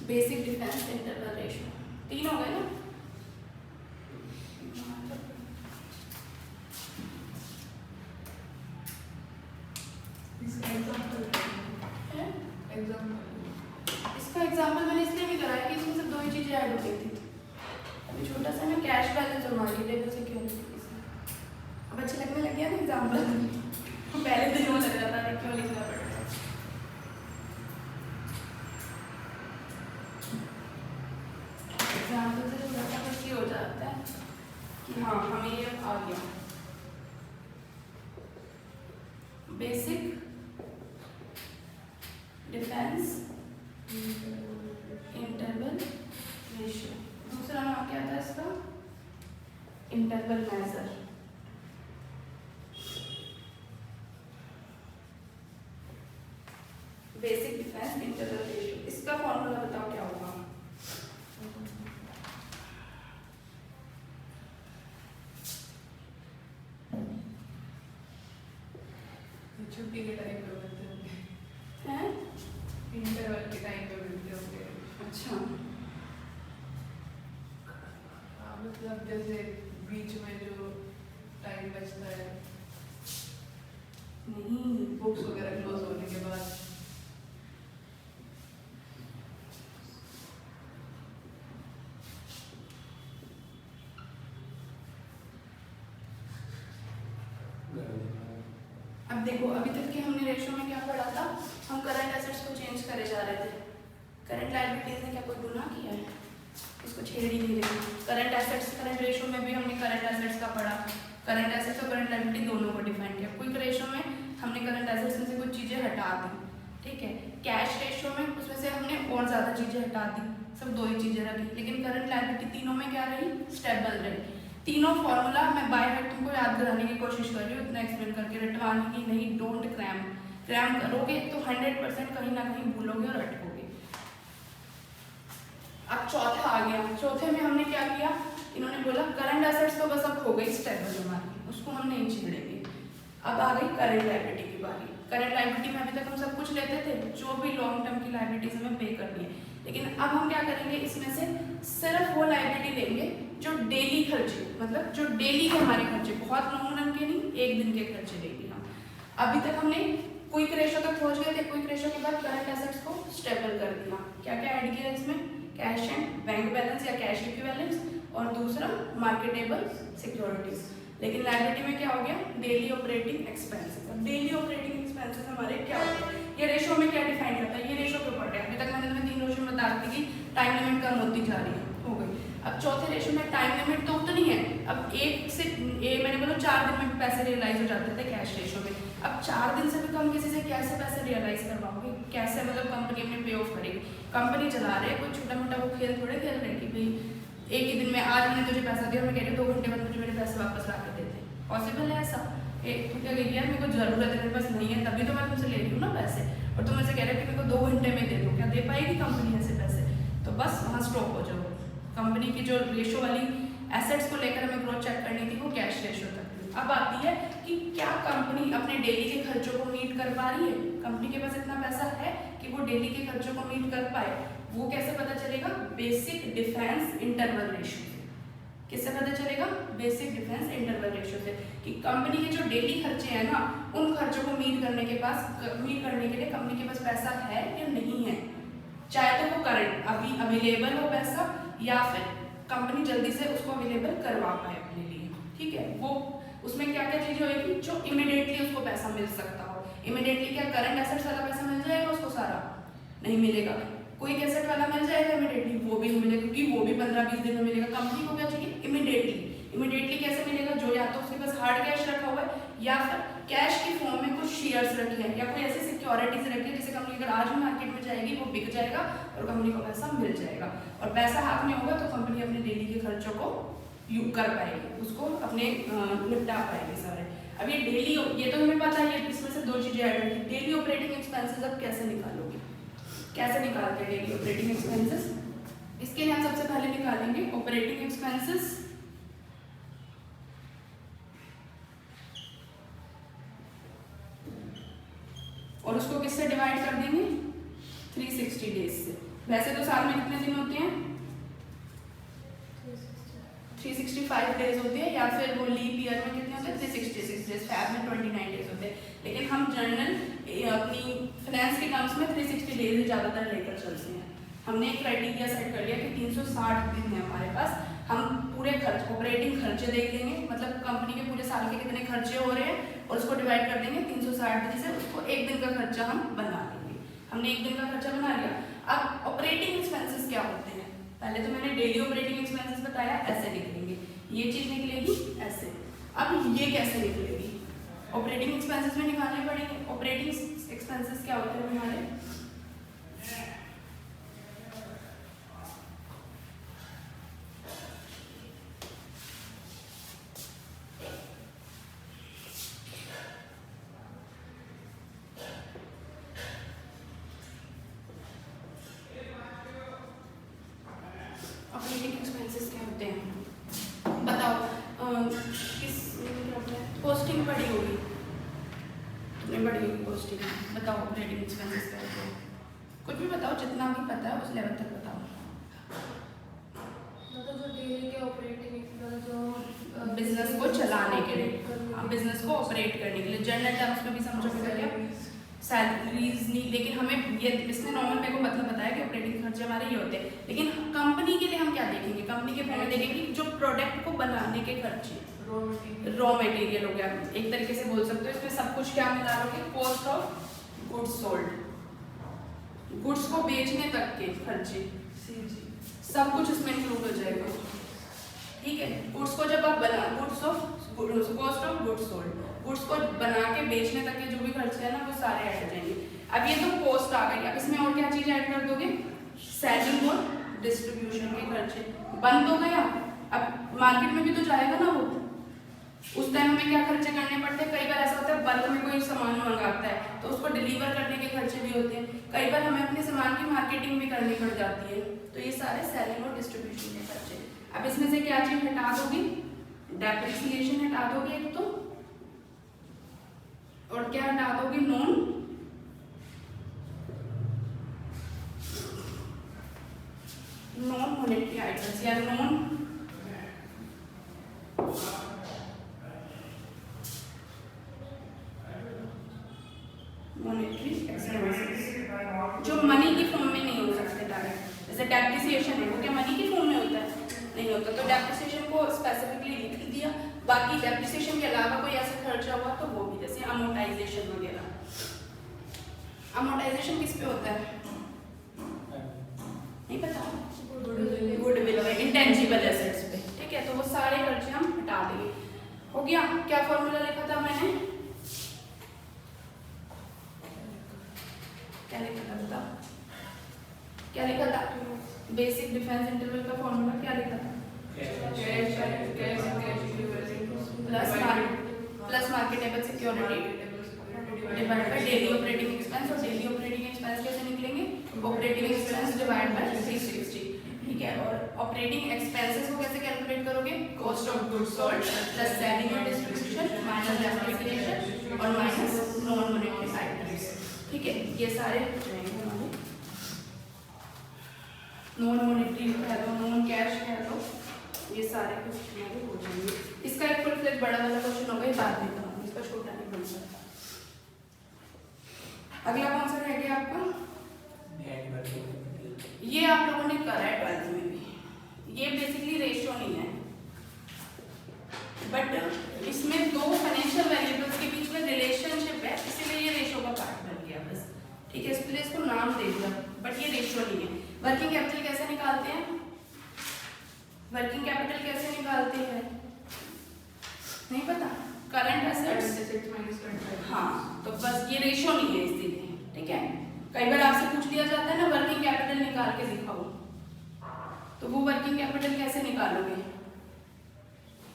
Speaker 1: Basic defense interval ratio. 3 हो गए ना? इसका एग्जाम्पल मैंने इसलिए भी कराया कि इसमें सिर्फ 2 ही चीज़ें ऐड हो गई थी। अभी छोटा सा ना कैश बैलेंस और मार्केटेबल सिक्योरिटीज। अब अच्छा लगने लग गया ना एग्जाम्पल, पहले दिन वो लग रहा था क्यों लिखना पड़ता है। एग्जाम्पल से थोड़ा सा कुछ हो जाता है कि हाँ हमें ये आ गया। बेसिक डिफेंस इंटरवल रेशियो, दूसरा नाम क्या था इसका? Interval measure. Basic defense interval ratio, इसका फॉर्मूला बताओ क्या होगा?
Speaker 2: छुट्टी के टाइम पे मिलते होंगे,
Speaker 1: हैं?
Speaker 2: इंटरवल के टाइम पे मिलते होंगे।
Speaker 1: अच्छा,
Speaker 2: मतलब जैसे बीच में जो टाइम बचता है,
Speaker 1: नहीं
Speaker 2: बुक्स वगैरह क्लोज होने के बाद।
Speaker 1: अब देखो, अभी तक के हमने रेशियो में क्या पढ़ा था? हम करंट एसेट्स को चेंज करे जा रहे थे। करंट लायबिलिटीज ने क्या कोई गुनाह किया है? इसको छेड़ ही नहीं रही। करंट एसेट्स, करंट रेशियो में भी हमने करंट एसेट्स का पढ़ा, करंट एसेट्स और करंट लायबिलिटी दोनों को डिफाइन किया। क्विक रेशियो में हमने करंट एसेट्स में से कुछ चीज़ें हटा दी, ठीक है। कैश रेशियो में उसमें से हमने और ज़्यादा चीज़ें हटा दी, सब 2 ही चीज़ें रखी। लेकिन करंट लायबिलिटी तीनों में क्या रही? स्टेबल रही। तीनों फॉर्मूला मैं बाय हार्ट तुमको याद कराने की कोशिश कर रही हूँ, इतना एक्सप्लेन करके, रटवाने की नहीं। डोंट क्रैम, क्रैम करोगे तो 100% कहीं ना कहीं भूलोगे और अटकोगे। अब चौथा आ गया। चौथे में हमने क्या किया? इन्होंने बोला करंट एसेट्स तो बस अब हो गई स्टेबल हमारी, उसको हम नहीं छेड़ेंगे। अब आ गई करंट लायबिलिटी की बारी। करंट लायबिलिटी में अभी तक हम सब कुछ लेते थे, जो भी लॉन्ग टर्म की लायबिलिटीज हमें पे करनी है, लेकिन अब हम क्या करेंगे? इसमें से सिर्फ वो लायबिलिटी लेंगे जो डेली खर्चे, मतलब जो डेली के हमारे खर्चे, बहुत लॉन्ग रन के नहीं, 1 दिन के खर्चे लेंगे हम। अभी तक हमने क्विक रेशियो तक पहुंच गए थे, क्विक रेशियो के बाद करंट एसेट्स को स्टेबल कर दिया। क्या क्या ऐड किया इसमें? कैश एंड बैंक बैलेंस या कैश इक्विवेलेंस, और दूसरा मार्केटेबल सिक्योरिटीज। लेकिन लायबिलिटी में क्या हो गया? Daily operating expenses. अब डेली ऑपरेटिंग एक्सपेंसेस हमारे क्या होते हैं? ये रेशियो में क्या डिफाइन करता है? ये रेशियो क्यों पढ़ रहे हैं? अभी तक मैंने तुम्हें 3 रेशियो बता दी थी, टाइम लिमिट कम होती जा रही है, हो गई। अब चौथे रेशियो में टाइम लिमिट तो नहीं है, अब 1 से मैंने बोला 4 दिन में पैसे रियलाइज हो जाते थे कैश रेशियो में। अब 4 दिन से भी कम किसी से कैसे पैसे रियलाइज करवाओगे? कैसे मतलब कंपनी अपने पे ऑफ करेगी? कंपनी चला रहे, कोई छोटा मोटा वो खेल थोड़े खेल रहे कि भाई एक ही दिन में, आज मैंने तुझे पैसा दिया, मैं कह रही हूँ 2 घंटे बाद मुझे मेरे पैसे वापस ला के देते। पॉसिबल है ऐसा? तू क्या कह यार मेरे को जरूरत है, मेरे पास नहीं है, तभी तो मैं तुमसे ले रही हूँ ना पैसे, और तुम ऐसे कह रहे हो कि मेरे को 2 घंटे में दे दो। क्या दे पाएगी कंपनी ऐसे पैसे? तो बस वहाँ स्टॉप हो जाओ। कंपनी की जो रेशियो वाली एसेट्स को लेकर हमें ग्रोथ चेक करनी थी, वो कैश रेशियो तक थी। अब आती है कि क्या कंपनी अपने डेली के खर्चों को मीट कर पा रही है? कंपनी के पास इतना पैसा है कि वो डेली के खर्चों को मीट कर पाए? वो कैसे पता चलेगा? Basic defense interval ratio. किससे पता चलेगा? बेसिक डिफरेंस इंटरवल रेशियो से, कि कंपनी के जो डेली खर्चे हैं ना, उन खर्चों को मीट करने के लिए कंपनी के पास पैसा है या नहीं है, चाहे तो वो करंट अभी अवेलेबल हो पैसा या फिर कंपनी जल्दी से उसको अवेलेबल करवा पाए अपने लिए। ठीक है, वो उसमें क्या क्या चीजें होगी जो इमीडिएटली उसको पैसा मिल सकता हो। इमीडिएटली क्या करंट एसेट्स वाला पैसा मिल जाएगा उसको? सारा नहीं मिलेगा। कोई एसेट वाला मिल जाएगा इमीडिएटली? वो भी नहीं मिलेगा, क्योंकि वो भी 15-20 दिन में मिलेगा। कंपनी को क्या चाहिए? इमीडिएटली कैसे मिलेगा? जो या तो उसके पास हार्ड कैश रखा हुआ है या फिर कैश की फॉर्म में कुछ शेयर्स रखे हैं या कोई ऐसी सिक्योरिटीज रखी है जिससे कंपनी अगर आज भी मार्केट में जाएगी वो बिक जाएगा और कंपनी को पैसा मिल जाएगा। और पैसा हाथ में होगा तो कंपनी अपने डेली के खर्चों को कर पाएगी, उसको अपने निपटा पाएगी सारे। अब ये डेली, ये तो हमें पता है, इसमें से दो चीजें ऐड होती। डेली ऑपरेटिंग एक्सपेंसेस अब कैसे निकालोगे? कैसे निकालते हैं डेली ऑपरेटिंग एक्सपेंसेस? इसके लिए हम सबसे पहले निकालेंगे ऑपरेटिंग एक्सपेंसेस और उसको किससे डिवाइड कर देंगे? 360 डेज से। वैसे तो साल में कितने दिन होते हैं? 365 डेज होते हैं, या फिर वो लीप ईयर में कितने होते हैं? 366 डेज। फैब में 29 डेज होते हैं। लेकिन हम जनरल अपनी फाइनेंस के टर्म्स में 360 डेज ही ज़्यादातर लेकर चलते हैं। हमने एक क्राइटेरिया सेट कर लिया कि 360 दिन है हमारे पास, हम पूरे खर्च ऑपरेटिंग खर्चे देख लेंगे, मतलब कंपनी के पूरे साल के कितने खर्चे हो रहे हैं और उसको डिवाइड कर देंगे 360 दिन से, उसको एक दिन का खर्चा हम बना लेंगे। हमने एक दिन का खर्चा बना लिया। अब ऑपरेटिंग एक्सपेंसेस क्या होते हैं? पहले तो मैंने डेली ऑपरेटिंग एक्सपेंसेस बताया, ऐसे निकलेंगे, ये चीज निकलेगी ऐसे। अब ये कैसे निकलेगी? ऑपरेटिंग एक्सपेंसेस में निकालने पड़ेंगे। ऑपरेटिंग एक्सपेंसेस क्या होते हैं हमारे? ऑपरेटिंग एक्सपेंसेस क्या होते हैं बताओ? किस कॉस्टिंग पड़ी होगी, तुमने पढ़ी होगी कॉस्टिंग। बताओ ऑपरेटिंग एक्सपेंसेस क्या होते हैं? कुछ भी बताओ, जितना भी पता है उस लेवल तक बताओ।
Speaker 2: मतलब जो डेली के ऑपरेटिंग एक्सपेंस जो
Speaker 1: बिजनेस को चलाने के लिए, बिजनेस को ऑपरेट करने के लिए, जनरल टर्म्स में भी समझोगे क्या? सैलरीज नहीं, लेकिन हमें ये इसने नॉर्मल मेरे को मतलब बताया कि ऑपरेटिंग खर्चे हमारे ये होते हैं, लेकिन कंपनी के लिए हम क्या देखेंगे? कंपनी के फॉर्म में देखेंगे जो प्रोडक्ट को बनाने के खर्चे, रॉ मटेरियल हो गया, एक तरीके से बोल सकते हो। इसमें सब कुछ क्या मिला लोगे? Cost of goods sold, goods को बेचने तक के खर्चे, सब कुछ इसमें इंक्लूड हो जाएगा। ठीक है, गुड्स को जब आप बना, cost of goods sold, goods को बना के बेचने तक के जो भी खर्चे हैं ना, वो सारे ऐड हो जाएंगे। अब ये तो कॉस्ट आ गई। अब इसमें और क्या चीज ऐड कर दोगे? सेलिंग और डिस्ट्रीब्यूशन के खर्चे। बंद हो गया, अब मार्केट में भी तो जाएगा ना वो, उस टाइम हमें क्या खर्चे करने पड़ते हैं? कई बार ऐसा होता है बल्क में कोई सामान मंगाता है तो उसको डिलीवर करने के खर्चे भी होते हैं। कई बार हमें अपने सामान की मार्केटिंग भी करनी पड़ जाती है, तो ये सारे सेलिंग और डिस्ट्रीब्यूशन के खर्चे। अब इसमें से क्या चीज हटा दोगी? डेप्रिसिएशन हटा दोगे एक तो, और क्या हटा दोगे? नॉन मॉनेटरी आइटम्स या नॉन मॉनेटरी एक्सपेंसेस, जो मनी की फॉर्म में नहीं हो सकते डायरेक्ट। जैसे डेप्रिसिएशन है, वो क्या मनी की फॉर्म में होता है? नहीं होता। तो डेप्रिसिएशन को स्पेसिफिकली लिख दिया। बाकी डेप्रिसिएशन के अलावा कोई ऐसा खर्चा हुआ तो वो भी, जैसे अमोर्टाइजेशन वगैरह। अमोर्टाइजेशन किस पे होता है? नहीं पता? गुडविल और इंटेंजिबल एसेट्स पे। ठीक है, तो वो सारे खर्चे हम हटा देंगे। हो गया? क्या फॉर्मूला लिखा था मैंने? क्या लिखा था बताओ? क्या लिखा था? बेसिक डिफरेंस इंटरवल का फॉर्मूला क्या लिखा था? Plus marketable security divide by daily operating expense. और डेली ऑपरेटिंग एक्सपेंस कैसे निकलेंगे? Operating expense divide by 360। ठीक है, और ऑपरेटिंग एक्सपेंसेस को कैसे कैलकुलेट करोगे? Cost of goods sold plus selling और डिस्ट्रीब्यूशन माइनस डेप्रिसिएशन और माइनस नॉन मॉनेटरी आइटम्स। ठीक है, ये सारे जाएंगे हमारे। नॉन मॉनेटरी कह दो, नॉन कैश कह दो, ये सारे क्वेश्चन हमारे हो जाएंगे। इसका एक फुल फ्लेज बड़ा वाला क्वेश्चन होगा, ये बाद में कराऊंगी, इसका छोटा नहीं बन सकता। अगला कौन सा रह गया आपका?
Speaker 3: Net working capital.
Speaker 1: ये आप लोगों ने करा है 12th में भी। ये बेसिकली रेशियो नहीं है, बट इसमें दो फाइनेंशियल वेरिएबल्स के बीच में रिलेशनशिप है, इसीलिए ये रेशियो का पार्ट बन गया बस। ठीक है, इसलिए इसको नाम दे दिया, बट ये रेशियो नहीं है। वर्किंग कैपिटल कैसे निकालते हैं? वर्किंग कैपिटल कैसे निकालते हैं? नहीं पता? Current assets
Speaker 2: minus current.
Speaker 1: हाँ, तो बस ये रेशियो नहीं है इसीलिए। ठीक है, कई बार आपसे पूछ लिया जाता है ना वर्किंग कैपिटल निकाल के दिखाओ, तो वो वर्किंग कैपिटल कैसे निकालोगे?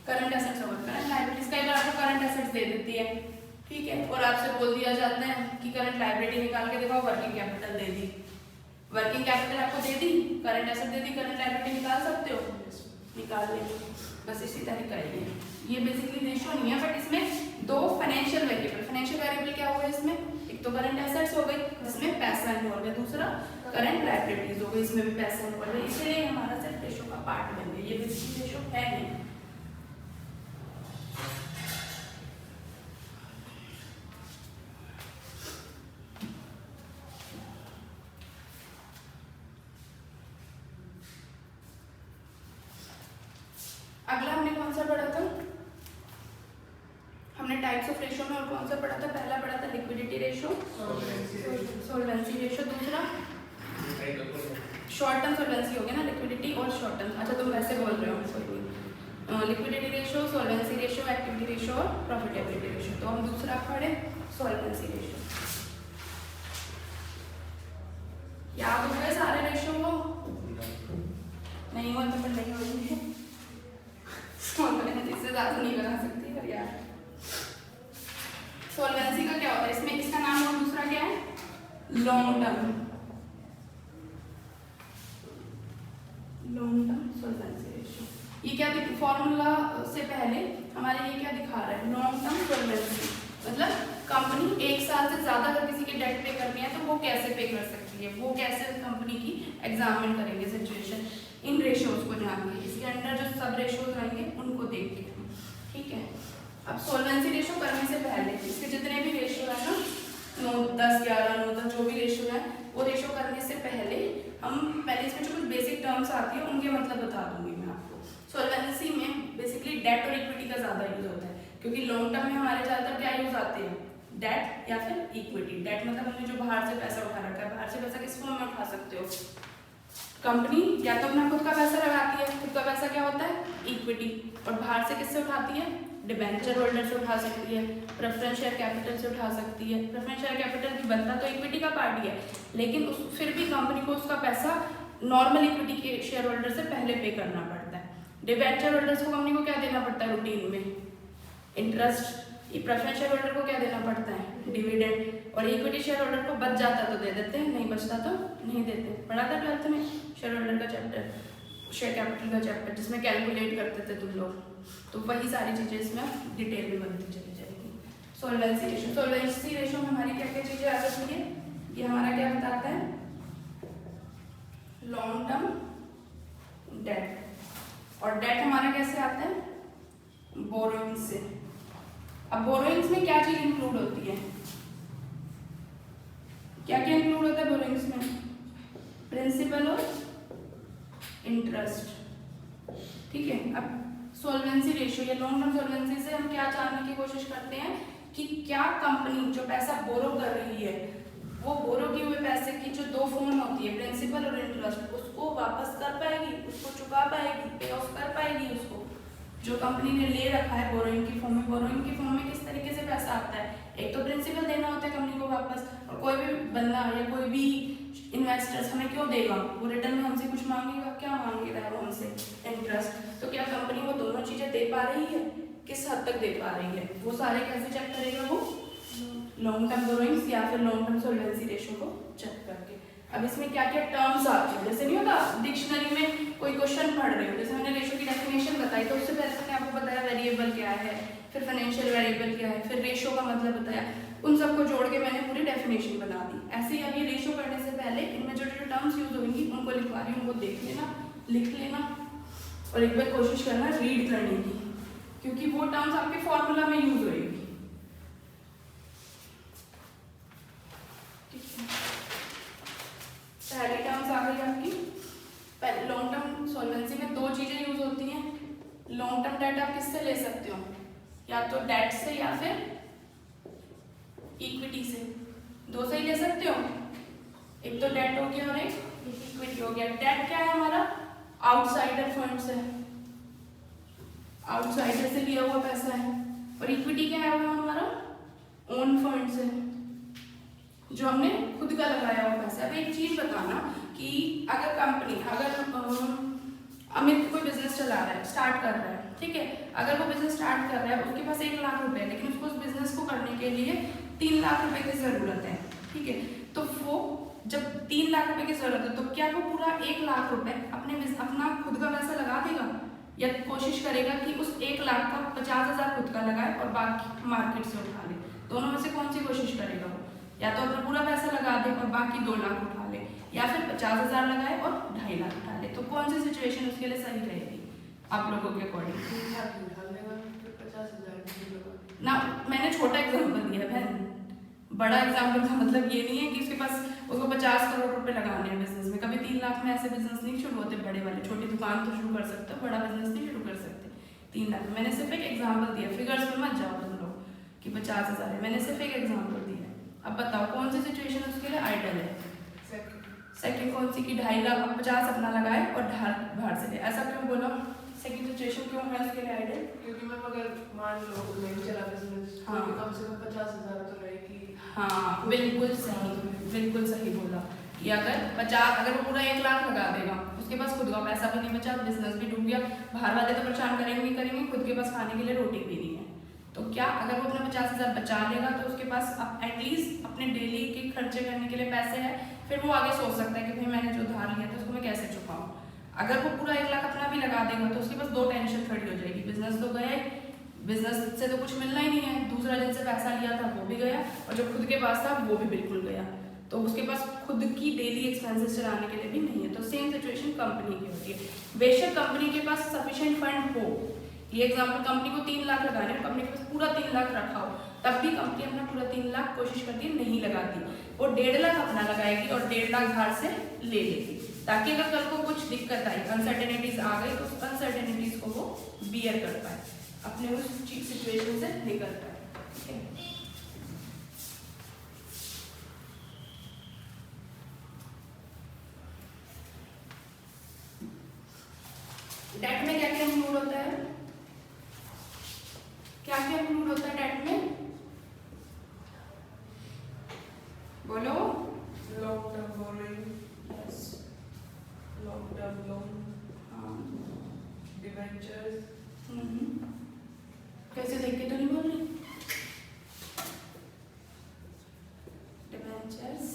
Speaker 1: करंट एसेट्स और करंट लायबिलिटीज। कई बार आपको करंट एसेट्स दे देती है, ठीक है, और आपसे बोल दिया जाता है कि करंट लायबिलिटी निकाल के दिखाओ, वर्किंग कैपिटल दे दी। वर्किंग कैपिटल आपको दे दी, करंट एसेट दे दी, करंट लायबिलिटी निकाल सकते हो, निकाल लेंगे। बस इसी तरीका है ये बेसिकली रेशियो नहीं है, बट इसमें दो फाइनेंशियल वेरिएबल। फाइनेंशियल वेरिएबल क्या हो गए इसमें? एक तो करंट एसेट्स हो गई जिसमें पैसा इन्वॉल्व है, दूसरा करंट लायबिलिटीज हो गई, इसमें भी पैसा इन्वॉल्व है, इसलिए हमारा सिर्फ रेशियो का पार्ट बन गया। ये बेसिकली रेशियो है नहीं। अगला हमने कौन सा पढ़ा था? हमने टाइप्स ऑफ रेशियो में और कौन सा पढ़ा था? पहला पढ़ा था लिक्विडिटी रेशियो, सोल्वेंसी रेशियो, दूसरा शॉर्ट टर्म सोल्वेंसी हो गया ना, लिक्विडिटी और शॉर्ट टर्म। अच्छा तुम वैसे बोल रहे हो, liquidity ratio, solvency ratio, activity ratio और प्रॉफिटेबिलिटी रेशियो। तो हम दूसरा पढ़े सोल्वेंसी रेशियो। याद हो गए सारे रेशियो को? नहीं हुआ तो फिर नहीं होंगे, इससे ज्यादा नहीं बना सकती पर यार। सोल्वेंसी का क्या होता है इसमें? इसका नाम और दूसरा क्या है? Long term solvency ratio. ये क्या फॉर्मूला से पहले हमारे ये क्या दिखा रहा है? लॉन्ग टर्म सोल्वेंसी मतलब कंपनी एक साल से ज्यादा अगर किसी की डेट पे करनी है तो वो कैसे पे कर सकती है, वो कैसे कंपनी की एग्जामिन करेंगे सिचुएशन इन रेशियोज को जान के। इसके अंदर जो सब रेशियोज रहेंगे उनको देख के, ठीक है। अब सोल्वेंसी रेशियो करने से पहले इसके जितने भी रेशियो है ना, 9, 10, 11, 9, 10 जो भी रेशियो है, वो रेशियो करने से पहले हम पहले इसमें जो कुछ बेसिक टर्म्स आती है उनके मतलब बता दूंगी मैं आपको। सोल्वेंसी में बेसिकली डेट और इक्विटी का ज्यादा यूज होता है, क्योंकि लॉन्ग टर्म में हमारे ज्यादातर क्या यूज आते हैं? डेट या फिर इक्विटी। डेट मतलब हमने जो बाहर से पैसा उठा रखा है, बाहर से पैसा किस फॉर्म में उठा सकते हो? कंपनी या तो अपना खुद का पैसा लगाती है, खुद का पैसा क्या होता है? इक्विटी। और बाहर से किससे उठाती है? डिबेंचर होल्डर से उठा सकती है, प्रेफरेंस शेयर कैपिटल से उठा सकती है। प्रेफरेंस शेयर कैपिटल भी बनता तो इक्विटी का पार्ट ही है, लेकिन फिर भी कंपनी को उसका पैसा नॉर्मल इक्विटी के शेयर होल्डर से पहले पे करना पड़ता है। डिबेंचर होल्डर्स को कंपनी को क्या देना पड़ता है रूटीन में? इंटरेस्ट। प्रेफरेंस शेयर होल्डर को क्या देना पड़ता है? डिविडेंड। और इक्विटी शेयर होल्डर को बच जाता तो दे देते हैं, नहीं बचता तो नहीं देते। पढ़ा था 12th में शेयर होल्डर का चैप्टर, शेयर कैपिटल का चैप्टर, जिसमें कैलकुलेट करते थे तुम लोग, तो वही सारी चीजें इसमें डिटेल में बनती चली जाएगी। सोल्वेंसी रेशियो, सोल्वेंसी रेशियो में हमारी क्या क्या चीजें आ जाती है? ये हमारा क्या बताता है? Long term debt. और डेट हमारा कैसे आता है? बोरोइंग्स से। अब बोरोइंग्स में क्या चीज इंक्लूड होती है? क्या क्या इंक्लूड होता है बोरोइंग्स में? प्रिंसिपल और इंटरेस्ट, ठीक है। अब सोल्वेंसी रेशियो या लॉन्ग टर्म सोल्वेंसी से हम क्या जानने की कोशिश करते हैं कि क्या कंपनी जो पैसा बोरो कर रही है, वो बोरो किए हुए पैसे की जो दो फॉर्म होती है, प्रिंसिपल और इंटरेस्ट, उसको वापस कर पाएगी, उसको चुका पाएगी, पे ऑफ कर पाएगी उसको। जो कंपनी ने ले रखा है बोरोइंग की फॉर्म में, बोरोइंग की फॉर्म में किस तरीके से पैसा आता है? एक तो प्रिंसिपल देना होता है कंपनी को वापस, और कोई भी बंदा या कोई भी इन्वेस्टर्स हमें क्यों देगा? वो रिटर्न में हमसे कुछ मांगेगा, क्या मांगेगा वो हमसे? इंटरेस्ट। तो क्या कंपनी वो दोनों चीजें दे पा रही है? किस हद तक दे पा रही है? वो सारे कैसे चेक करेगा वो? लॉन्ग टर्म बोरोइंग्स या फिर लॉन्ग टर्म सोल्वेंसी रेशियो को चेक करके। अब इसमें क्या क्या टर्म्स आते हैं, जैसे नहीं होता डिक्शनरी में कोई क्वेश्चन पढ़ रहे हो, जैसे हमने रेशियो की डेफिनेशन बताई, तो उससे पहले मैंने आपको बताया वेरिएबल क्या है, फिर फाइनेंशियल वेरिएबल क्या है, फिर रेशियो का मतलब बताया, उन सबको जोड़ के मैंने पूरी डेफिनेशन बना दी। ऐसे ही अब ये रेशियो करने से पहले इनमें जो जो टर्म्स यूज होंगी उनको लिखवा रही हूँ, उनको देख लेना, लिख लेना, और एक बार कोशिश करना रीड करने की, क्योंकि वो टर्म्स आपके फॉर्मूला में यूज होएगी। पहली टर्म्स आ गई आपकी। लॉन्ग टर्म सॉल्वेंसी में दो चीजें यूज होती हैं। लॉन्ग टर्म डेट आप किससे ले सकते हो, या तो डेट से या फिर इक्विटी से, दो से ही ले सकते हो। एक तो डेट हो गया और एक इक्विटी हो गया। डेट क्या है हमारा, आउटसाइडर फंड से, आउटसाइडर से लिया हुआ पैसा है। और इक्विटी क्या है वो हमारा ओन फंड से, जो हमने खुद का लगाया हुआ पैसा। अब एक चीज बताना कि अगर कंपनी, अगर अमित कोई बिजनेस चला रहा है, स्टार्ट कर रहा है, ठीक है, अगर वो बिजनेस स्टार्ट कर रहा है, उसके पास 1 लाख रुपए है, लेकिन उसको उस बिजनेस को करने के लिए 3 लाख रुपए की जरूरत है, ठीक है, तो वो जब 3 लाख रुपए की जरूरत है तो क्या वो पूरा 1 लाख रुपए अपना खुद का पैसा लगा देगा, या कोशिश करेगा कि उस 1 लाख का 50,000 खुद का लगाए और बाकी मार्केट से उठा ले? दोनों में से कौन सी कोशिश करेगा वो? या तो अपना पूरा पैसा लगा दे और बाकी 2 लाख उठा ले, या फिर 50,000 लगाए और 2.5 लाख उठा ले। तो कौन सी सिचुएशन उसके लिए सही रहेगी आप लोगों के अकॉर्डिंग? ना, मैंने छोटा एग्जांपल दिया बहन, बड़ा एग्जांपल का मतलब ये नहीं है कि उसके पास उसको 50 करोड़ रुपए लगाने हैं बिजनेस में। कभी 3 लाख में ऐसे बिजनेस नहीं शुरू होते बड़े वाले। छोटी दुकान तो शुरू कर सकते हो, बड़ा बिजनेस नहीं शुरू कर सकते 3 लाख। मैंने सिर्फ एक एग्जाम्पल दिया, फिगर्स में मत जाओ तुम लोग कि 50,000 है, मैंने सिर्फ एक एग्जाम्पल दिया। अब बताओ कौन सी सिचुएशन उसके लिए आइडियल है? सेकंड कौन सी की 2.5 लाख 50 अपना लगाए और बाहर से ले? ऐसा क्यों बोला? सेकंड सिचुएशन क्यों है उसके लिए आइडियल?
Speaker 2: क्योंकि मैं अगर मान लो नहीं चला बिजनेस,
Speaker 1: हाँ,
Speaker 2: तो कम से कम 50,000 तो रहेगी।
Speaker 1: हाँ बिल्कुल सही बोला कि अगर वो पूरा 1 लाख लगा देगा, उसके पास खुद का पैसा भी नहीं बचा, बिजनेस भी डूब गया, बाहर वाले तो परेशान करेंगे, खुद के पास खाने के लिए रोटी भी नहीं है, तो क्या अगर वो अपना 50,000 बचा लेगा तो उसके पास एटलीस्ट अपने डेली के खर्चे करने के लिए पैसे हैं। फिर वो आगे सोच सकता है कि भाई मैंने जो उधार लिया था उसको मैं कैसे चुकाऊं। अगर वो पूरा 1 लाख अपना भी लगा देगा तो उसके पास 2 टेंशन खड़ी हो जाएगी। बिजनेस तो गया, बिजनेस से तो कुछ मिलना ही नहीं है, दूसरा जिनसे पैसा लिया था वो भी गया, और जो खुद के पास था वो भी बिल्कुल गया, तो उसके पास खुद की डेली एक्सपेंसेस चलाने के लिए भी नहीं है। तो सेम सिचुएशन कंपनी की होती है। बेशक कंपनी के पास सफिशिएंट फंड हो, ये एग्जांपल कंपनी को 3 लाख लगाने हैं, कंपनी के पास पूरा 3 लाख रखा हो, तब भी कंपनी अपना पूरा 3 लाख कोशिश करती है नहीं लगाती, वो 1.5 लाख अपना लगाएगी और 1.5 लाख बाहर से ले लेगी, ताकि अगर कल को कुछ दिक्कत आई, अनसर्टेनिटीज आ गई, तो उस अनसर्टेनिटीज को वो बियर कर पाए, अपने उस सिचुएशन से निकल पाए। ठीक है, डेट में क्या क्या इंक्लूड होता है? क्या क्या इंक्लूड होता है डेट में? बोलो।
Speaker 2: Long term borrowing,
Speaker 1: yes,
Speaker 2: long term loan, debentures.
Speaker 1: कैसे देख के तो नहीं बोल रही? डिवेंचर्स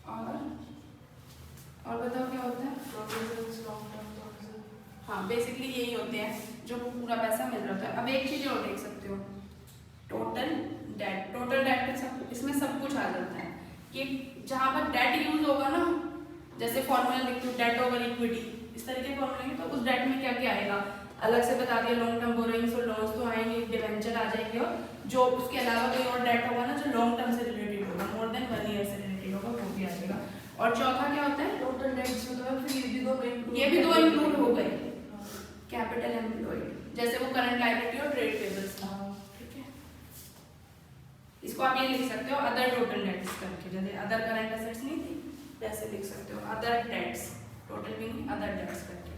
Speaker 1: और बताओ क्या होता है?
Speaker 2: Provisions, long term provision.
Speaker 1: हाँ, बेसिकली यही होते हैं जो पूरा पैसा मिल रहा है। अब एक चीज और देख सकते हो, टोटल डेट। टोटल डेट में सब, इसमें सब कुछ आ जाता है कि जहाँ पर डेट यूज होगा ना, जैसे फॉर्मूला लिख लो डेट ओवर इक्विटी, इस तरह के फॉर्मूले, तो उस डेट में क्या क्या आएगा अलग से बता दिया। लॉन्ग टर्म बोरोइंग्स और लोन्स तो आएंगे, डिवेंचर आ जाएंगे, और जो उसके अलावा कोई और डेट होगा ना जो लॉन्ग टर्म से रिलेटेड होगा, मोर देन 1 ईयर से रिलेटेड होगा, वो भी आ जाएगा। और चौथा क्या होता है?
Speaker 2: टोटल डेट्स में तो फिर
Speaker 1: ये भी दो इंक्लूड हो गए, कैपिटल एम्प्लॉयड, जैसे वो करंट लायबिलिटी और ट्रेड पेबल्स था। ठीक है, इसको आप ये लिख सकते हो अदर टोटल डेट्स करके, जैसे अदर करंट एसेट्स नहीं थी वैसे लिख सकते हो अदर डेट्स, टोटल भी नहीं अदर डेट्स करके,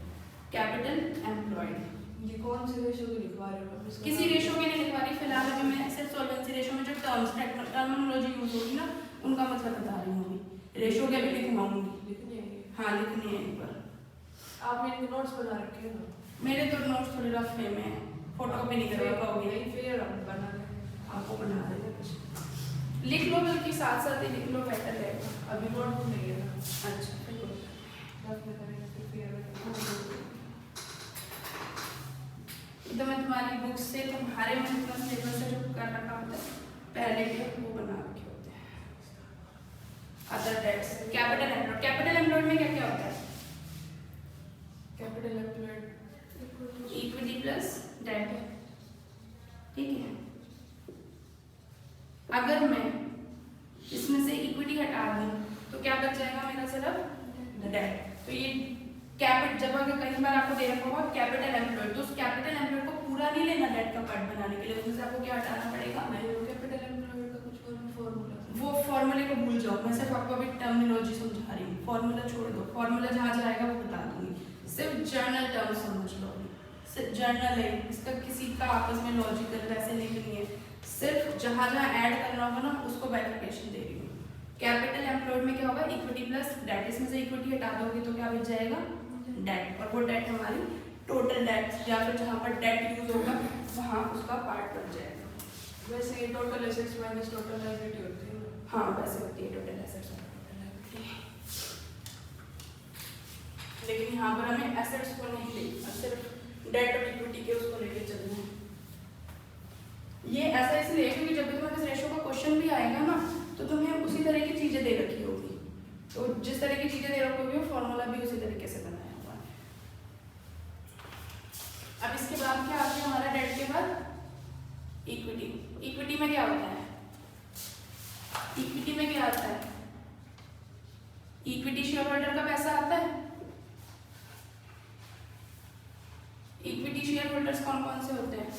Speaker 1: कैपिटल एम्प्लॉयड।
Speaker 2: ये कौन से रेशो को लिखवा रहे हो?
Speaker 1: किसी रेशो के नहीं लिखवा रही फिलहाल, अभी मैं सिर्फ सॉल्वेंसी रेशो में जो टर्मिनोलॉजी यूज होगी ना उनका मतलब बता रही हूँ। रेशो के भी लिखवाऊंगी,
Speaker 2: लिखनी है?
Speaker 1: हाँ लिखनी है एक बार।
Speaker 2: आपने इनके नोट्स बना रखे हैं ना?
Speaker 1: मेरे तो नोट्स थोड़े रफ वे में है, फोटोकॉपी नहीं करवा पाओगे।
Speaker 2: नहीं, फिर हम बना लें।
Speaker 1: आपको बना देंगे कुछ, लिख लो, बल्कि साथ साथ ही लिख लो, बेटर रहेगा।
Speaker 2: अभी नोट नहीं है ना?
Speaker 1: अच्छा फिर कोई
Speaker 2: रफ में करेंगे फिर
Speaker 1: तो मैं तुम्हारी बुक से तुम्हारे में जितना सिलेबस से जो कर रखा होता है पहले के वो बना रखे होते हैं। Other debts, capital employed. Capital employed में क्या क्या होता है?
Speaker 2: कैपिटल
Speaker 1: कैपिटल, जब अगर कई बार आपको दे रखा होगा कैपिटल एम्प्लॉयड, तो उस कैपिटल एम्प्लॉयड को पूरा नहीं लेना डेट का पार्ट बनाने के लिए, उसमें से आपको क्या हटाना पड़ेगा,
Speaker 2: नहीं वो कैपिटल एम्प्लॉयड का कुछ फॉर्मूला
Speaker 1: वो फॉर्मूले को भूल जाओ, मैं सिर्फ आपको अभी टर्मिनोलॉजी समझा रही हूँ, फॉर्मूला छोड़ दो, फॉर्मूला जहाँ जाएगा वो बता दूंगी, सिर्फ जर्नल टर्म समझ लो अभी, सिर्फ जर्नल है, इसका किसी का आपस में लॉजिकल वैसे लिंक नहीं है, सिर्फ जहाँ जहाँ ऐड करना होगा ना उसको बाइफिकेशन दे रही हूँ। कैपिटल एम्प्लॉयड में क्या होगा, इक्विटी प्लस डेट, इसमें से इक्विटी हटा दोगे तो क्या बच जाएगा, डेट, और वो डेट हमारी टोटल डेट या फिर जहाँ पर डेट यूज होगा वहाँ उसका पार्ट बन जाएगा।
Speaker 2: वैसे ये total assets minus total liability होती है ना?
Speaker 1: हाँ वैसे होती है टोटल एसेट्स और टोटल लायबिलिटी, लेकिन यहाँ पर हमें एसेट्स को नहीं लेना, सिर्फ डेट और इक्विटी के उसको लेके चलना है। ये ऐसा इसलिए क्योंकि जब भी तुम्हें इस रेशो का क्वेश्चन भी आएगा ना तो तुम्हें उसी तरह की चीजें दे रखी होगी, तो जिस तरह की चीजें दे रखी होगी वो फॉर्मूला भी उसी तरीके से बनाया हुआ है। अब इसके बाद क्या आता है हमारा डेट के बाद, इक्विटी। इक्विटी में क्या होता है, इक्विटी में क्या आता है, इक्विटी शेयर होल्डर का पैसा आता है। इक्विटी शेयर होल्डर्स कौन कौन से होते हैं,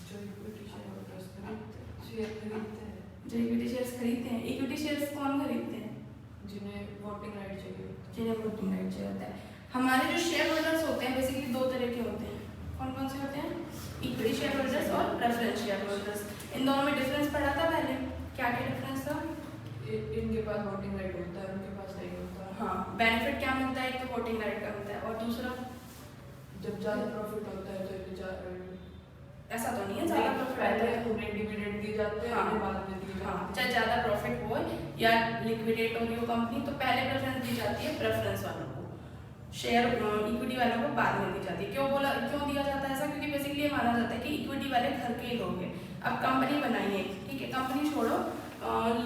Speaker 2: जो इक्विटी शेयर होल्डर्स शेयर खरीदते हैं,
Speaker 1: जो इक्विटी शेयर्स खरीदते हैं। इक्विटी शेयर्स कौन खरीदते हैं,
Speaker 2: जिन्हें वोटिंग राइट चाहिए,
Speaker 1: जिन्हें वोटिंग राइट चाहिए होता है। हमारे जो शेयर होल्डर्स होते हैं बेसिकली दो तरह के होते हैं, कौन कौन से होते हैं, इक्विटी शेयर होल्डर्स और प्रेफरेंस शेयर होल्डर्स। इन दोनों में डिफरेंस पड़ा था पहले, क्या क्या डिफरेंस था,
Speaker 2: इनके पास वोटिंग राइट होता है, उनके पास नहीं होता।
Speaker 1: हाँ बेनिफिट क्या मिलता है, एक तो वोटिंग राइट का मिलता है और दूसरा
Speaker 2: जब ज़्यादा प्रॉफिट होता है तो
Speaker 1: ऐसा तो नहीं है ज़्यादा प्रॉफिट
Speaker 2: पहले उन्हें डिविडेंड दिए जाते हैं,
Speaker 1: हाँ।
Speaker 2: उन्हें बाद में दिए
Speaker 1: हाँ
Speaker 2: जाते
Speaker 1: चाहे ज़्यादा प्रॉफिट हो या लिक्विडेट हो रही हो कंपनी तो पहले प्रेफरेंस दी जाती है प्रेफरेंस वालों को, शेयर इक्विटी वालों को बाद में दी जाती है। क्यों दिया जाता है ऐसा, क्योंकि बेसिकली ये माना जाता है कि इक्विटी वाले घर के ही लोग हैं। अब कंपनी बनाई है, ठीक है, कंपनी छोड़ो,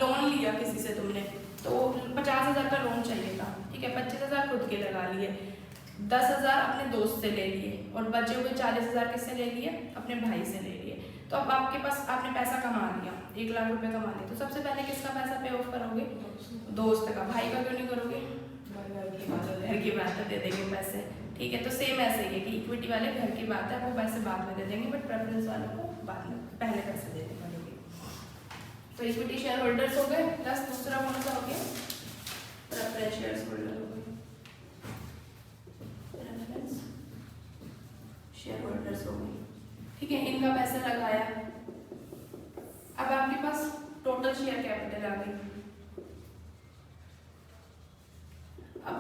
Speaker 1: लोन लिया किसी से तुमने तो 50,000 का लोन चाहिए था, ठीक है, 25,000 खुद के लगा लिए, 10,000 अपने दोस्त से ले लिए और बचे हुए 40,000 किससे ले लिए, अपने भाई से ले लिए। तो अब आपके पास आपने पैसा कमा लिया, 1 लाख रुपए कमा लिए, तो सबसे पहले किसका पैसा पे ऑफ करोगे, दोस्त का। भाई का क्यों नहीं करोगे, घर की बात है, दे देंगे पैसे, ठीक है। तो सेम ऐसे ही है कि इक्विटी वाले घर की बात है वो पैसे बाद में दे देंगे, बट प्रेफरेंस वालों को बाद में पहले पैसे देने पड़ेंगे। तो इक्विटी शेयर होल्डर्स हो गए, प्लस दूसरा कौन सा हो गया, प्रेफरेंस शेयर होल्डर हो गए, प्रेफरेंस शेयर होल्डर्स हो गए, ठीक है। इनका पैसा लगाया, अब आपके पास टोटल शेयर कैपिटल आ गई। अब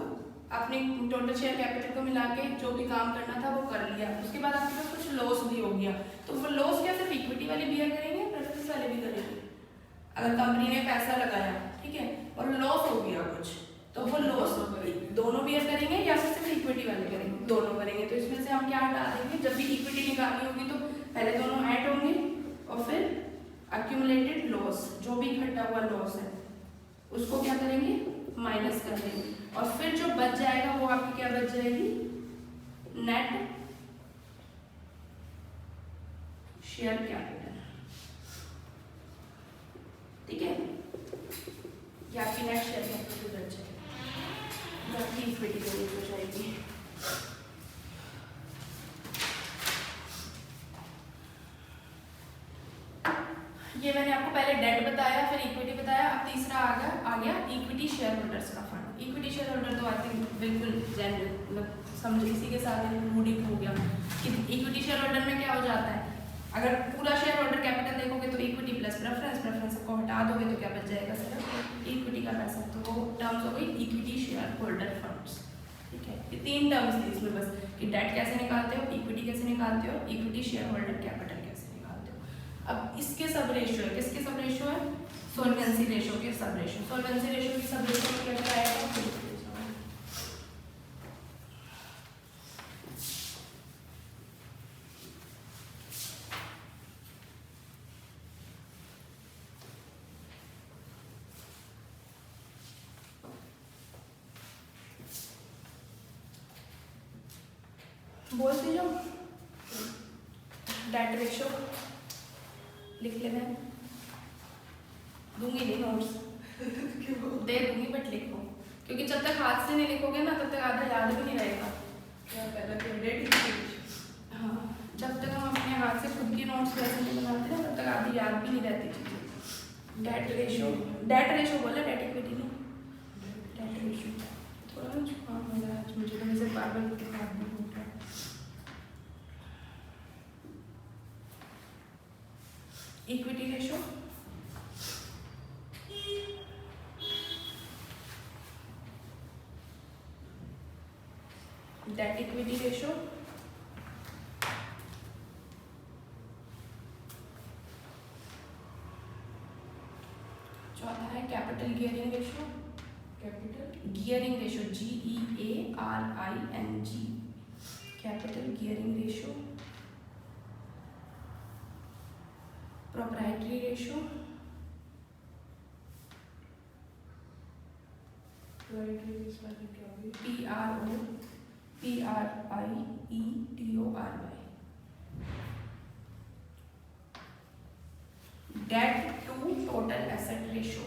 Speaker 1: आपने टोटल शेयर कैपिटल को मिला के जो भी काम करना था वो कर लिया, उसके बाद आपके पास कुछ लॉस भी हो गया, तो वो लॉस क्या सिर्फ इक्विटी वाले बियर करेंगे, प्रेफरेंस वाले भी करेंगे। अगर कंपनी ने पैसा लगाया, ठीक है, और लॉस हो गया कुछ, तो वो लॉस दोनों बियर करेंगे या फिर सिर्फ इक्विटी वाले करेंगे, दोनों करेंगे। तो इसमें से हम क्या हटा देंगे, जब भी इक्विटी निकालनी होगी तो पहले दोनों ऐड होंगे और फिर एक्यूमुलेटेड लॉस, जो भी इकट्ठा हुआ लॉस है उसको क्या करेंगे, माइनस कर देंगे, और फिर जो बच जाएगा वो आपकी क्या बच जाएगी, नेट शेयर कैपिटल, ठीक है, ये आपकी नेट शेयर कैपिटल बच जाएगी, बाकी इक्विटी हो जाएगी। ये मैंने आपको पहले डेट बताया, फिर इक्विटी बताया, अब तीसरा आ गया इक्विटी शेयर होल्डर्स का फंड। इक्विटी शेयर होल्डर तो आई थिंक बिल्कुल जनरल, मतलब समझ इसी के साथ मूडिंग हो गया कि इक्विटी शेयर होल्डर में क्या हो जाता है, अगर पूरा शेयर होल्डर कैपिटल देखोगे तो इक्विटी प्लस प्रेफरेंस को हटा दोगे तो क्या बच जाएगा, सिर्फ इक्विटी का पैसा। तो वो टर्म्स हो गई इक्विटी शेयर होल्डर फंड्स, ठीक है। ये 3 टर्म्स थी इसमें बस, कि डेट कैसे निकालते हो, इक्विटी कैसे निकालते हो, इक्विटी शेयर होल्डर कैपिटल कैसे निकालते हो। अब इसके सब रेशियो है, किसके सब रेशियो है, सोल्वेंसी रेशियो के सब रेशियो। सोल्वेंसी रेशियो की सब रेशियो में क्या क्या आएगा, बोल दीजिए, डेट रेशियो लिख लेना, दूंगी नहीं नोट्स दे दूंगी बट लिखो, क्योंकि जब तक हाथ से नहीं लिखोगे ना तब तक आधा याद भी नहीं रहेगा।
Speaker 2: क्या पहला डेट इक्विटी।
Speaker 1: हाँ, जब तक हम अपने हाथ से खुद की नोट्स वैसे नहीं बनाते ना तब तक आधी याद भी नहीं रहती चीज़ें। डेट रेशो बोला, डेट इक्विटी नहीं, डेट रेशो। थोड़ा ना जुकाम हो रहा है आज मुझे, तो मुझे बार बार बुखार भी हो रहा है। Equity ratio, debt equity ratio, चौथा है capital gearing ratio.
Speaker 2: Capital
Speaker 1: gearing ratio, GEARING, capital gearing ratio. Proprietary ratio,
Speaker 2: private वाली क्या होगी?
Speaker 1: PROPRIETORY। Debt to total asset ratio,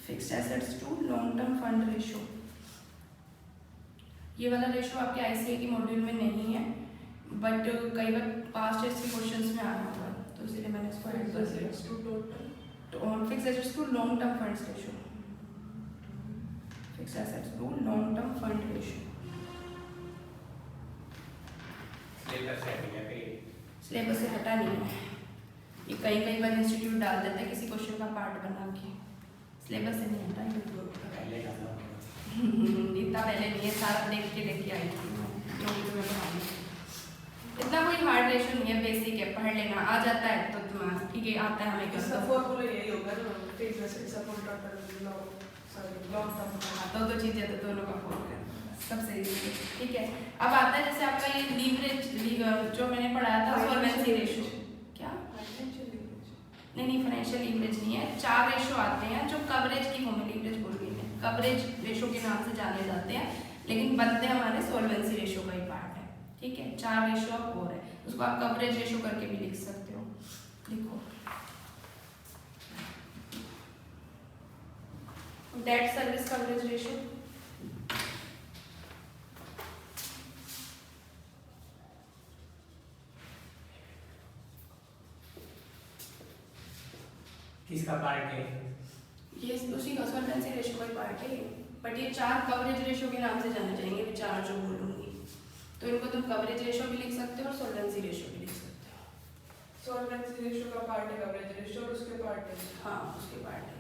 Speaker 1: fixed assets to long term fund ratio. ये वाला रेशो आपके आईसीए की मॉड्यूल में नहीं है, बट कई बार पास्ट ऐसे क्वेश्चंस में आया होगा, तो इसलिए मैंने इसको ऐड कर दिया।
Speaker 2: Assets to total
Speaker 1: तो fixed assets to long term funds ratio, fixed assets to long term fund ratio.
Speaker 3: Syllabus है क्या कहीं?
Speaker 1: सिलेबस से हटा नहीं है, ये कई बार इंस्टीट्यूट डाल देता है किसी क्वेश्चन का पार्ट बना के, सिलेबस से नहीं हटा ये।
Speaker 3: पहले का था।
Speaker 1: इतना पहले नहीं है, सारा देख के लेके आई थी मैं, जो भी तुम्हें पढ़ाऊंगी। इतना कोई हार्ड रेशो नहीं है, बेसिक है, पढ़ लेना, आ जाता है तो तुम्हारा ठीक है, आता है हमें
Speaker 2: इसका
Speaker 1: कर
Speaker 2: फॉर्मूला यही होगा ना, fixed assets upon total long term.
Speaker 1: तो चीज़ें तो दोनों का फॉर्मूला सब सही है, ठीक है। अब आता है जैसे आपका ये लीवरेज जो मैंने पढ़ाया था, सॉल्वेंसी रेशो। क्या?
Speaker 2: फाइनेंशियल लीवरेज
Speaker 1: नहीं, फाइनेंशियल लीवरेज नहीं है। 4 रेशो आते हैं जो कवरेज की फॉर्म में, लीवरेज बोल रही है, कवरेज रेशो के नाम से जाने जाते हैं, लेकिन बनते हमारे सॉल्वेंसी रेशो का ही पार्ट है, ठीक है। 4 रेशो अब और है, उसको आप कवरेज रेशो करके भी लिख सकते हो। लिखो, डेट सर्विस कवरेज रेशो,
Speaker 3: किसका पार्ट है?
Speaker 1: ये उसी का सॉल्वेंसी रेशो का ही पार्ट है, बट ये 4 कवरेज रेशो के नाम से जाने जाएंगे, ये 4 जो बोलूंगी, तो इनको तुम कवरेज रेशो भी लिख सकते हो और सॉल्वेंसी रेशो भी लिख सकते हो।
Speaker 2: सॉल्वेंसी रेशो का पार्ट है कवरेज रेशो, और उसके पार्ट है
Speaker 1: हाँ, उसके पार्ट है।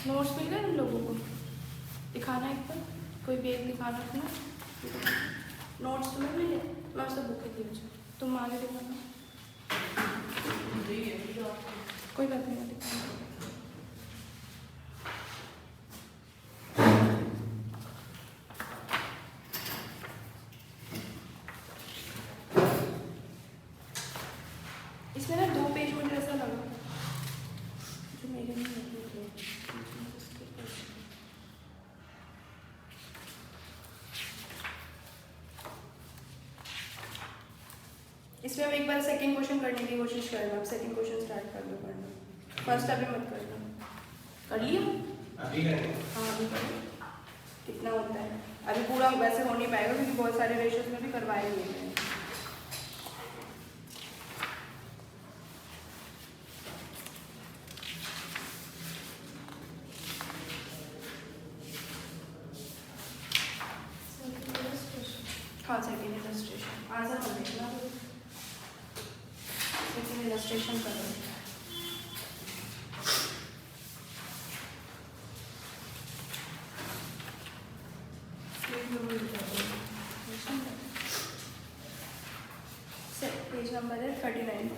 Speaker 1: नोट्स मिल गए उन लोगों को? दिखाना एक बार, कोई पेज दिखाना अपना। नोट्स तुम्हें मिले? मैं उससे बुक दी मुझे, तुम आगे दिखाना।
Speaker 2: यही है जो आपको
Speaker 1: कोई बात नहीं, दिखाना। इसमें ना 2 पेज मुझे ऐसा लगा इसमें अब एक बार सेकंड क्वेश्चन करने की कोशिश करना। अब सेकंड क्वेश्चन स्टार्ट कर दो पढ़ना, फर्स्ट अभी मत करना। कर लिया?
Speaker 3: अभी करेंगे।
Speaker 1: हाँ अभी कर लो। कितना होता है अभी पूरा वैसे हो नहीं पाएगा क्योंकि बहुत सारे रेशियोज में भी करवाए हुए हैं। हाँ सेकेंड इलस्ट्रेशन आंसर कर देखना, सेकेंड इलस्ट्रेशन करो। पेज नंबर है 39।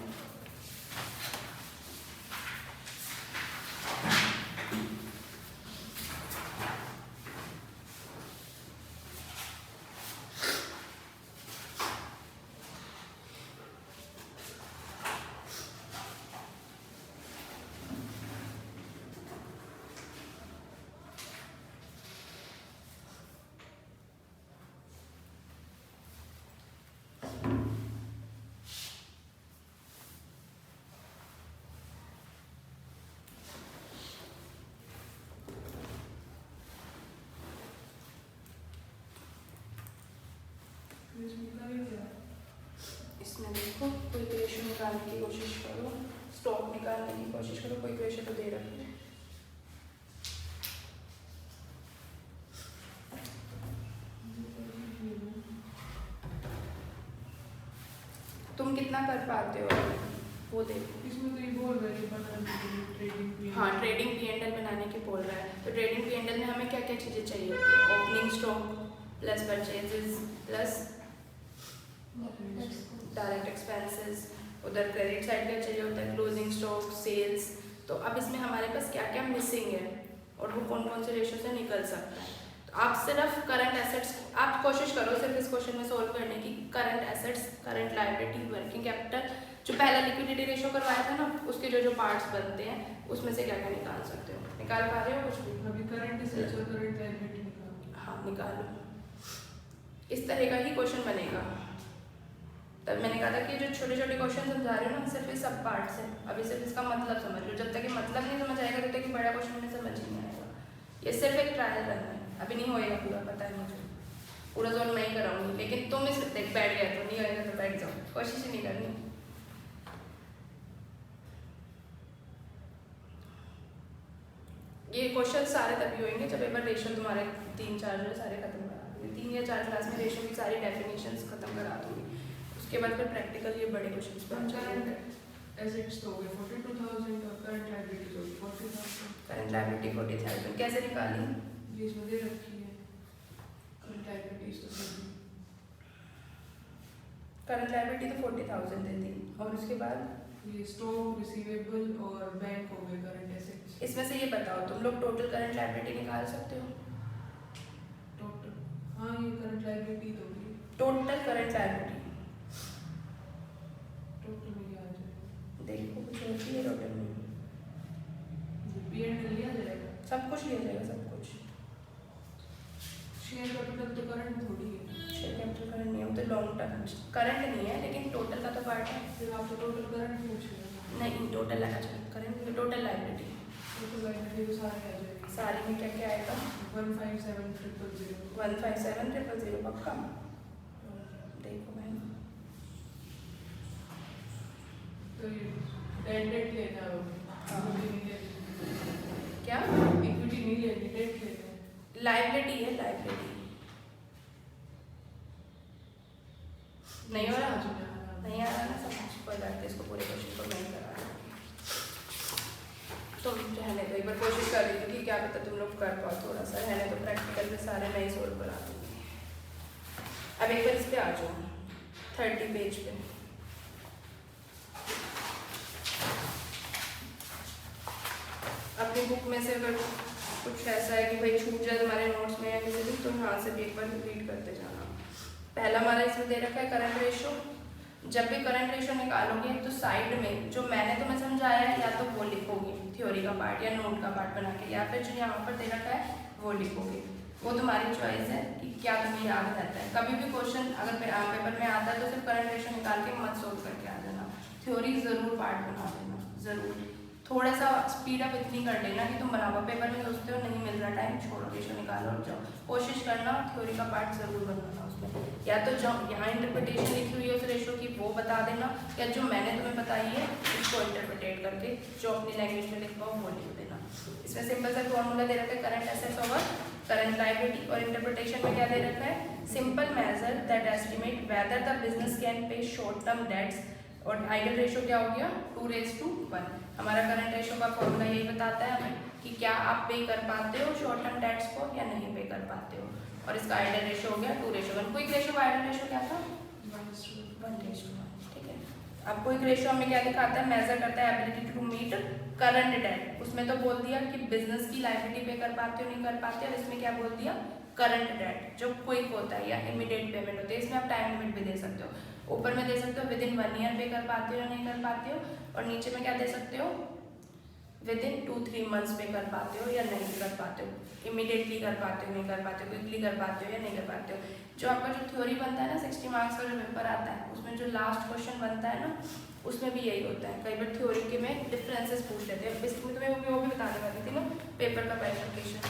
Speaker 1: इसमें देखो कोई रेशियो निकालने की कोशिश करो, स्टॉक निकालने की कोशिश करो, कोई रेशियो तो दे रखी है। तुम कितना कर पाते हो वो देखो।
Speaker 2: इसमें तो ये बोल रहा है बनाने ट्रेडिंग।
Speaker 1: हाँ ट्रेडिंग P&L बनाने के बोल रहा है। तो ट्रेडिंग P&L में हमें क्या क्या चीज़ें चाहिए होती है? Opening stock plus purchases plus direct expenses, उधर क्रेडिट साइड का चाहिए होता है क्लोजिंग स्टॉक, सेल्स। तो अब इसमें हमारे पास क्या क्या मिसिंग है और वो कौन कौन से रेशियो से निकल सकता है। तो आप सिर्फ करंट एसेट्स, आप कोशिश करो सिर्फ इस क्वेश्चन में सोल्व करने की। Current assets, current liability, working capital, जो पहला लिक्विडिटी रेशियो करवाया था ना, उसके जो जो पार्ट्स बनते हैं उसमें से क्या क्या निकाल सकते हो। निकाल पा रहे हो कुछ भी?
Speaker 2: अभी करंट एसेट्स और करंट लायबिलिटी निकालो।
Speaker 1: हाँ निकालो। इस तरह का ही क्वेश्चन बनेगा। तब मैंने कहा था कि जो छोटे छोटे क्वेश्चन समझा रहे हो ना, सिर्फ ये सब पार्ट्स हैं। अभी सिर्फ इसका मतलब समझ लो, जब तक ये मतलब नहीं समझ आएगा तब तक ये बड़ा क्वेश्चन में समझ नहीं आएगा। ये सिर्फ एक ट्रायल रन है, अभी नहीं होएगा पूरा, पता है मुझे। पूरा जोन मैं ही कराऊंगी, लेकिन तुम इस बैठ गए तो नहीं होएगा तो बैठ जाओ, कोशिश ही नहीं करनी। ये क्वेश्चन सारे तभी होंगे जब एक बार रेशियो तुम्हारे 3-4 जो सारे खत्म करा दूंगी। 3 या 4 क्लास में रेशियो की सारी डेफिनेशंस खत्म करा दूंगी। उसके बाद फिर प्रैक्टिकल ये बड़े क्वेश्चंस पर
Speaker 2: करंट एसेट्स तो हो गए 42,000 और करंट लायबिलिटी हो गई 40,000।
Speaker 1: करंट लायबिलिटी 40,000 कैसे निकाली?
Speaker 2: ये इसमें दे रखी है करंट लायबिलिटीज तो सभी।
Speaker 1: करंट लायबिलिटी तो 40,000 दे दी और उसके बाद
Speaker 2: ये स्टॉक, रिसीवेबल और बैंक हो गए करंट एसेट्स।
Speaker 1: इसमें से ये बताओ तुम लोग टोटल करंट लायबिलिटी निकाल सकते हो?
Speaker 2: टोटल हाँ ये करंट लायबिलिटी तो होगी।
Speaker 1: टोटल करंट लायबिलिटी
Speaker 2: टोटल में क्या आ जाएगा?
Speaker 1: देखो कुछ होती है टोटल में,
Speaker 2: P&L लिया जाएगा,
Speaker 1: सब कुछ लिया जाएगा, सब कुछ।
Speaker 2: शेयर कैपिटल तो करंट थोड़ी है।
Speaker 1: शेयर कैपिटल करंट नहीं है, वो तो लॉन्ग टर्म करंट नहीं है, लेकिन टोटल का तो पार्ट है।
Speaker 2: फिर आपको टोटल करंट पूछ रहे हैं।
Speaker 1: नहीं टोटल अच्छा current, total liability
Speaker 2: total liability तो सारे आ जाएंगे।
Speaker 1: सारी में क्या क्या आएगा?
Speaker 2: 157,000।
Speaker 1: 157,000 पक्का? देखो बहन
Speaker 2: तो ये डेट लेना है, इक्विटी नहीं लेनी।
Speaker 1: क्या
Speaker 2: इक्विटी नहीं लेनी, डेट लेना है।
Speaker 1: लायबिलिटी है, लायबिलिटी नहीं हो रहा, नहीं आ रहा ना समझ। कोई बात नहीं, इसको पूरे क्वेश्चन को मैं करा रहा हूँ। तुम रहने दो, एक बार कोशिश कर रही थी कि क्या पता तुम लोग कर पाओ, थोड़ा सा रहने तो प्रैक्टिकल में सारे मैं ही सोल्व करा दूँगी। अब एक बार इस पे आ जाओ 30 पेज पे। अपनी बुक में से अगर कुछ ऐसा है कि भाई छूट जाए तुम्हारे नोट्स में या किसी दिन, तो यहाँ से भी एक बार रीड करते जाना। पहला हमारा इसमें दे रखा है करंट रेशियो। जब भी करंट रेशियो निकालोगे तो साइड में जो मैंने तुम्हें समझाया है या तो वो लिखोगे थ्योरी का पार्ट या नोट का पार्ट बना के, या फिर जो यहाँ पर दे रखा है वो लिखोगे। वो तुम्हारी चॉइस है कि क्या तुम्हें याद रहता है। कभी भी क्वेश्चन अगर पेपर में आता है तो सिर्फ करंट रेशो निकाल के मत सोल्व करके आ जाना, थ्योरी ज़रूर पार्ट बना देना, ज़रूर थोड़ा सा स्पीड अप इतनी कर लेना कि तुम बना पाओ। पेपर में सोचते हो नहीं मिल रहा टाइम, छोड़ो रेशो निकालो और जाओ, कोशिश करना थ्योरी का पार्ट ज़रूर बनाना उसमें। या तो जो यहाँ इंटरप्रिटेशन लिखी हुई है उस रेशो की वो बता देना, या जो मैंने तुम्हें बताई है उसको इंटरप्रिटेट करके जो अपनी लैंग्वेज में लिख पाओ वो लिख देना। इसमें सिंपल सा फॉर्मूला दे रखा है current assets over current liability, और इंटरप्रिटेशन में क्या दे रखा है simple measure that estimate whether the business can pay short term debts, और आइडियल रेशो क्या हो गया 2:1। हमारा करंट रेशो का फॉर्मूला यही बताता है हमें कि क्या आप पे कर पाते हो शॉर्ट टर्म डेट्स को या नहीं पे कर पाते हो, और इसका आइडियल रेशो हो गया 2:1। क्विक रेशो का आइडियल रेशो क्या था 1:1। ठीक है, अब क्विक रेशो हमें क्या दिखाता है, मेजर करता है ability to meet current debt. उसमें तो बोल दिया कि बिजनेस की लायबिलिटी पे कर पाते हो नहीं कर पाते, और इसमें क्या बोल दिया करंट डेट जो क्विक होता है या इमीडिएट पेमेंट होती है। इसमें आप टाइम लिमिट भी दे सकते हो, ऊपर में दे सकते हो विद इन 1 ईयर पे कर पाते हो या नहीं कर पाते हो, और नीचे में क्या दे सकते हो विद इन 2-3 मंथ्स पे कर पाते हो या नहीं कर पाते हो, इमीडिएटली कर पाते हो नहीं कर पाते हो, क्विकली कर पाते हो या नहीं कर पाते हो। जो आपका जो थ्योरी बनता है ना 60 मार्क्स का जो पेपर आता है उसमें जो लास्ट क्वेश्चन बनता है ना उसमें भी यही होता है। कई बार थ्योरी के में डिफरेंसेस पूछ लेते हैं, इसमें तुम्हें वो भी बताने वाली थी ना पेपर का बाइफर्केशन।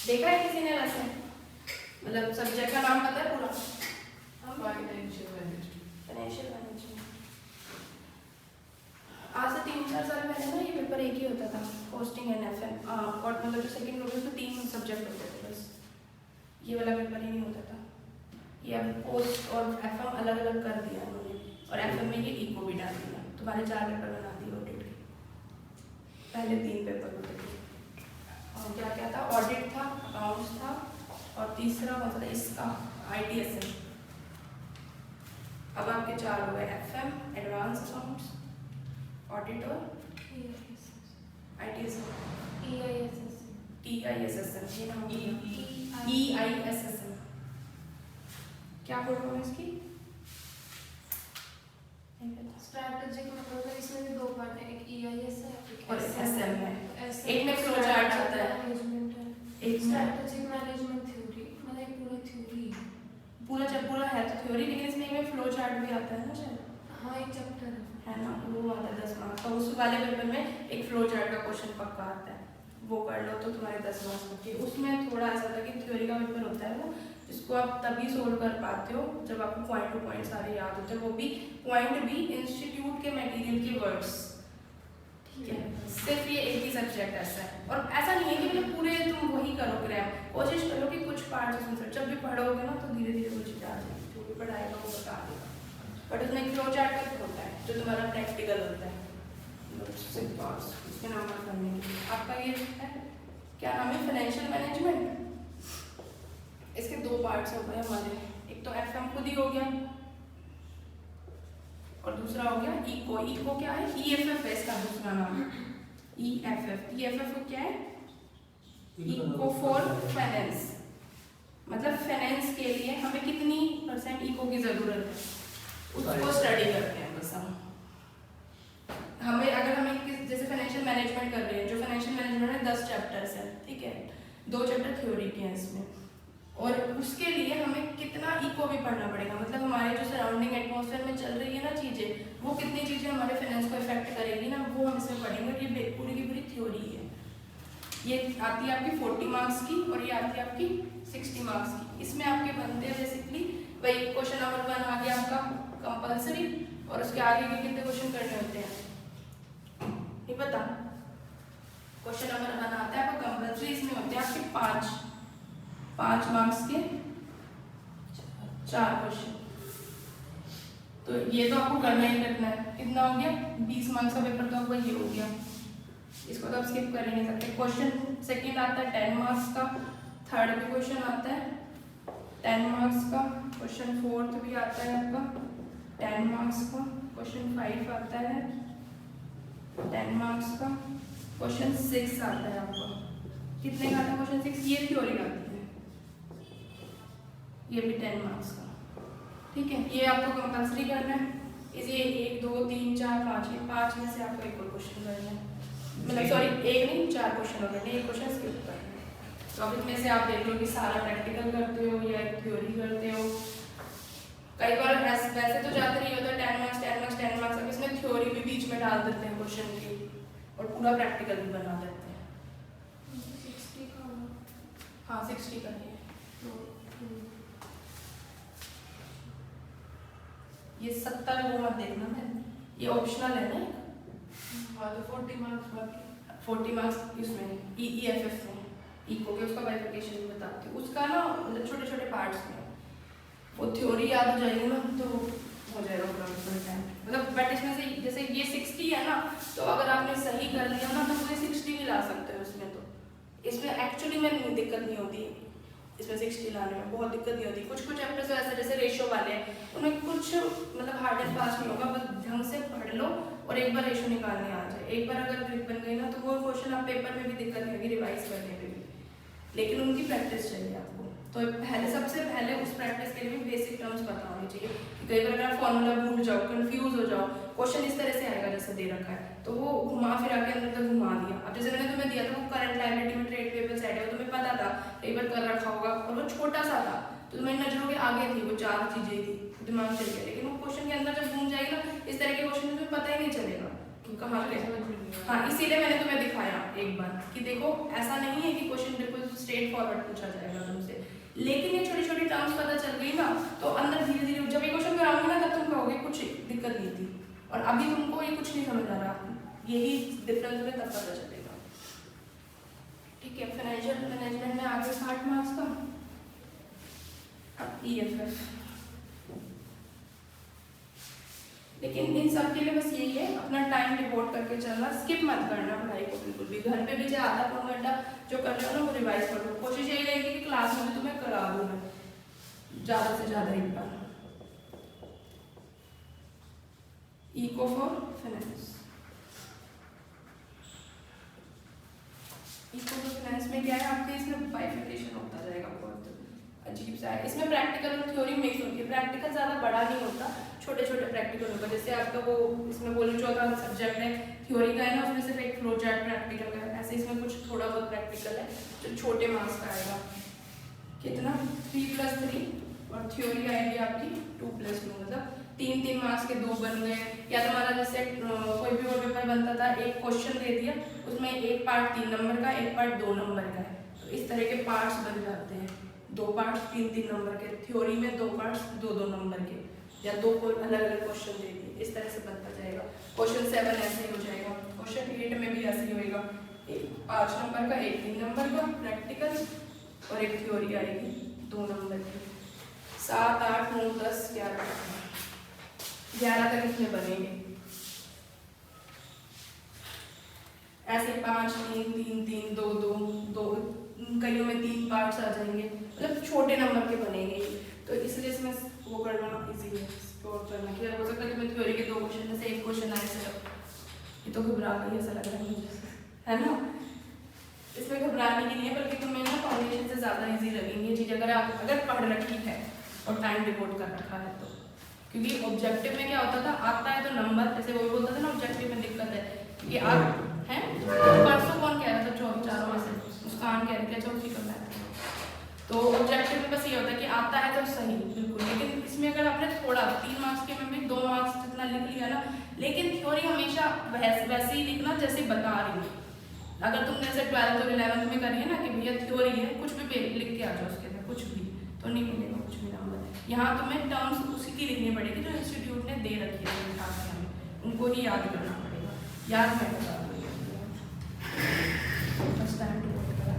Speaker 1: देखा है किसी ने वैसे, मतलब सब्जेक्ट का नाम पता है पूरा
Speaker 2: फाइनेंशियल मैनेजमेंट।
Speaker 1: Financial management. आज से 3-4 साल पहले ना ये पेपर एक ही होता था, कॉस्टिंग एंड एफएम, और मतलब जो सेकंड ग्रुप में 3 सब्जेक्ट होते थे बस, ये वाला पेपर ही नहीं होता था। ये अब कॉस्ट और एफएम अलग अलग कर दिया उन्होंने, और एफएम में ये इको भी डाल दिया। तुम्हारे 4 पेपर बना दिए ऑडिट के, पहले 3 पेपर होते थे। और क्या क्या था, ऑडिट था, अकाउंट्स था, और तीसरा मतलब इसका आईटीएसएम। अब आपके 4 हो गए एफएम, एडवांस अकाउंट्स, ऑडिट और आईटीएसएम, ईआईएसएसएम, ये नाम ईआईएसएसएम। क्या बोल रहा हूँ इसकी
Speaker 4: स्ट्रैटेजिक मतलब इसमें भी 2 पार्ट है, एक ईआईएस है
Speaker 1: और एसएम है।
Speaker 4: एक
Speaker 1: एक में फ्लो चार्ट आता है,
Speaker 4: मैनेजमेंट है,
Speaker 1: एक में
Speaker 4: स्ट्रैटेजिक मैनेजमेंट थ्योरी, मतलब एक पूरा थ्योरी है।
Speaker 1: पूरा है तो थ्योरी, लेकिन इसमें एक में फ्लो चार्ट भी आता है ना शायद,
Speaker 4: हाँ एक चैप्टर
Speaker 1: है ना, वो आता है 10 मार्क्स। तो उस वाले पेपर में एक फ्लो चार्ट का क्वेश्चन पक्का आता है, वो कर लो तो तुम्हारे 10 मार्क्स होते। उसमें थोड़ा ऐसा था कि थ्योरी का पेपर होता है वो, इसको आप तभी सोल्व कर पाते हो जब आपको पॉइंट टू पॉइंट सारे याद होते हैं, वो भी पॉइंट भी इंस्टीट्यूट के मटेरियल के वर्ड्स। ठीक है, सिर्फ ये एक ही सब्जेक्ट ऐसा है, और ऐसा नहीं है कि मतलब पूरे तुम वही करो क्रैम, कोशिश करो कि कुछ पार्ट उसमें जब भी पढ़ोगे ना तो धीरे धीरे वो चीज़ आ जाएगी, जो भी पढ़ाएगा वो बता देगा। बट उसमें एक फ्लो चार्ट का होता है जो तुम्हारा प्रैक्टिकल होता है, उसके नंबर करने के लिए। आपका ये है क्या नाम है, फाइनेंशियल मैनेजमेंट। इसके 2 पार्ट्स हो गए हमारे, एक तो एफएम खुद ही हो गया और दूसरा हो गया इको। इको क्या है, ईएफएफ है इसका दूसरा नाम, ईएफएफ। ईएफएफ क्या है, इको फॉर फाइनेंस, मतलब फाइनेंस के लिए हमें कितनी % इको की जरूरत है उसको स्टडी करते हैं बस हम। हमें अगर हमें जैसे फाइनेंशियल मैनेजमेंट कर रहे हैं, जो फाइनेंशियल मैनेजमेंट में 10 चैप्टर्स है, ठीक है, 2 चैप्टर थ्योरी के हैं इसमें, और उसके लिए हमें कितना इको भी पढ़ना पड़ेगा, मतलब हमारे जो सराउंडिंग एटमॉस्फेयर में चल रही है ना चीज़ें, वो कितनी चीज़ें हमारे फाइनेंस को इफेक्ट करेगी ना, वो हम इसमें पढ़ेंगे। ये पूरी की पूरी थ्योरी है, ये आती है आपकी 40 मार्क्स की और ये आती है आपकी 60 मार्क्स की। इसमें आपके बनते हैं बेसिकली वही क्वेश्चन नंबर 1 आ गया आपका कंपल्सरी, और उसके आगे के कितने क्वेश्चन करने होते हैं नहीं पता। क्वेश्चन नंबर 1 आता है आपका कंपल्सरी, इसमें होते हैं आपके 5 मार्क्स के 4 क्वेश्चन, तो ये तो आपको करना ही करना है। कितना हो गया, 20 मार्क्स का पेपर तो आपका ये हो गया, इसको तो आप स्किप कर ही नहीं सकते। क्वेश्चन सेकंड आता है 10 मार्क्स का, थर्ड भी क्वेश्चन आता है 10 मार्क्स का, क्वेश्चन फोर्थ भी आता है आपका 10 मार्क्स का, क्वेश्चन 5 आता है 10 मार्क्स का, क्वेश्चन 6 आता है आपका, कितने का आता है क्वेश्चन 6, ये थ्योरी आती है, ये भी 10 मार्क्स का। ठीक है, ये आपको कंपल्सरी करना है। इसे 1 2 3 4 5 ये 5 में से आपको एक और क्वेश्चन करना है, मतलब सॉरी एक नहीं 4 क्वेश्चन हो गए, एक क्वेश्चन स्किप करना है। तो अब इसमें से आप देख लो कि सारा प्रैक्टिकल करते हो या थ्योरी करते हो। कई बार वैसे तो ज़्यादा नहीं होता 10 मार्क्स 10 मार्क्स 10 मार्क्स, अब इसमें थ्योरी भी बीच में डाल देते हैं क्वेश्चन की और पूरा प्रैक्टिकल भी बना देते हैं।
Speaker 4: 60 का होगा।
Speaker 1: हाँ 60 करनी है। ये 70 वो मत देखना मैं, ये ऑप्शनल है ना।
Speaker 2: हाँ तो 40 मार्क्स बाकी।
Speaker 1: 40 मार्क्स इसमें EEFF में इको के उसका बाइफिकेशन बताती हूँ, उसका ना मतलब छोटे छोटे पार्ट्स में वो थ्योरी याद हो जाएगी ना तो हो जाएगा पूरा मतलब। बट इसमें से जैसे ये 60 है ना, तो अगर आपने सही कर लिया ना तो पूरे 60 भी ला सकते हो इसमें। तो इसमें एक्चुअली में नहीं दिक्कत नहीं होती, इसमें 60 लाने में बहुत दिक्कत नहीं होती। कुछ चैप्टर्स ऐसे जैसे रेशियो वाले हैं उनमें कुछ मतलब हार्ड एंड फास्ट नहीं होगा, बस ढंग से पढ़ लो और एक बार रेशियो निकालने आ जाए। एक बार अगर ग्रिप बन गई ना तो वो क्वेश्चन आप पेपर में भी दिक्कत नहीं होगी रिवाइज करने में भी, लेकिन उनकी प्रैक्टिस चाहिए आपको। तो पहले सबसे पहले उस प्रैक्टिस के लिए भी बेसिक टर्म्स पता होनी चाहिए। कई बार अगर आप फॉर्मूला भूल जाओ, कंफ्यूज हो जाओ, क्वेश्चन इस तरह से आएगा जैसे दे रखा है तो वो घुमा फिरा के अंदर तक घुमा दिया। अब जैसे मैंने तुम्हें दिया था वो करंट लायबिलिटी में ट्रेड पेबल्स ऐड है, वो तुम्हें पता था, कई बार कर रखा होगा और वो छोटा सा था तो तुम्हें नजरों के आगे थी, वो 4 चीजें थी, दिमाग चल गया। लेकिन वो क्वेश्चन के अंदर जब घूम जाएगी ना इस तरह के क्वेश्चन में तुम्हें पता ही नहीं चलेगा कि कहाँ पे। हाँ इसीलिए मैंने तुम्हें दिखाया एक बार कि देखो ऐसा नहीं है कि क्वेश्चन बिल्कुल स्ट्रेट फॉरवर्ड पूछा जाएगा तुमसे, लेकिन ये छोटी छोटी टर्म्स पता चल गई ना तो अंदर धीरे धीरे जब ये क्वेश्चन कराऊंगी ना तब तुम कहोगे कुछ दिक्कत नहीं थी, और अभी तुमको ये कुछ नहीं समझ आ रहा, यही डिफरेंस में तब पता चलेगा। ठीक है, फाइनेंशियल मैनेजमेंट में आगे 60 मार्क्स का। अब EFF, लेकिन इन सब के लिए बस यही है अपना टाइम डिवोट करके चलना, स्किप मत करना पढ़ाई को बिल्कुल भी। घर पे भी चाहे आधा पौन घंटा जो कर रहे हो ना वो रिवाइज कर लो। कोशिश यही रहेगी कि क्लास में भी तुम्हें करा दूँ मैं ज़्यादा से ज़्यादा एक बार। Eco for finance, eco for finance में क्या है आपके, इसमें बाइफिकेशन होता जाएगा, बहुत अजीब सा है। इसमें प्रैक्टिकल और थ्योरी मिक्स होती है। प्रैक्टिकल ज़्यादा बड़ा नहीं होता, छोटे छोटे प्रैक्टिकल होगा। जैसे आपका वो इसमें बोलो चौथा सब्जेक्ट है थ्योरी का है ना, उसमें सिर्फ एक फ्लो चार्ट प्रैक्टिकल का है, ऐसे इसमें कुछ थोड़ा बहुत प्रैक्टिकल है जो छोटे मार्क्स का आएगा। कितना 3+3 और थ्योरी आएगी आपकी 2+2, मतलब 3 मार्क्स के 2 बन गए। या तुम्हारा जैसे कोई भी और पेपर बनता था, एक क्वेश्चन दे दिया उसमें एक पार्ट 3 नंबर का, एक पार्ट 2 नंबर का है, तो इस तरह के पार्ट्स बन जाते हैं। 2 पार्ट्स 3 नंबर के, थ्योरी में 2 पार्ट्स 2 नंबर के, या 2 अलग अलग क्वेश्चन दे दिए, इस तरह से बनता जाएगा। क्वेश्चन 7 ऐसे ही हो जाएगा, क्वेश्चन 8 में भी ऐसे ही होएगा, 5 नंबर का, एक 3 नंबर का प्रैक्टिकल और एक थ्योरी आएगी 2 नंबर की। 7 8 9 10 11 तक इसमें बनेंगे ऐसे 5 3 3 3 2 2 2, कईयों में 3 पार्ट्स आ जाएंगे, मतलब छोटे नंबर के बनेंगे। तो इसलिए इसमें वो करना इजी है, स्टोर करना। क्या हो सकता है कि मैं थ्योरी के 2 क्वेश्चन में से एक क्वेश्चन आए सिर्फ, ये तो घबरा गई ऐसा लग रहा है मुझे, है ना। इसमें घबराने की नहीं है, बल्कि तुम्हें ना फाउंडेशन से ज़्यादा इजी लगेंगी ये चीज़ अगर पढ़ रखी है और टाइम डिवोट कर रखा है तो। क्योंकि ऑब्जेक्टिव में क्या होता था, आता है तो नंबर, जैसे वो बोलता था ना ऑब्जेक्टिव में दिक्कत है क्योंकि आप हैं परसों कौन कह रहा था, 4 में से मुस्कान कह रही थी, चौथी का मैथ। तो ऑब्जेक्टिव में बस ये होता है कि आता है तो सही बिल्कुल, लेकिन इसमें अगर आपने थोड़ा 3 मार्क्स के में भी 2 मार्क्स जितना लिख लिया ना, लेकिन थ्योरी हमेशा वैसे ही लिखना जैसे बता रही हूँ। अगर तुमने जैसे 12th और 11th में करी है ना कि भैया थ्योरी है, कुछ भी लिख के आ जाओ उसके अंदर, कुछ भी तो नहीं मिलेगा कुछ भी नंबर। यहाँ तुम्हें टर्म्स उसी की लिखनी पड़ेगी जो इंस्टीट्यूट ने दे रखी है खास के, हमें उनको ही याद करना पड़ेगा। याद मैं बता दूँ फर्स्ट टाइम टू वर्क करा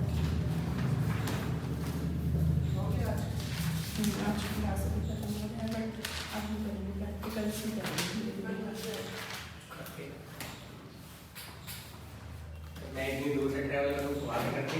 Speaker 1: आज क्लास अभी खत्म हो गया, बट अब हम करेंगे प्रैक्टिकल से करेंगे।
Speaker 3: मैं इतनी दूर से ट्रैवल करूँ तो आगे करती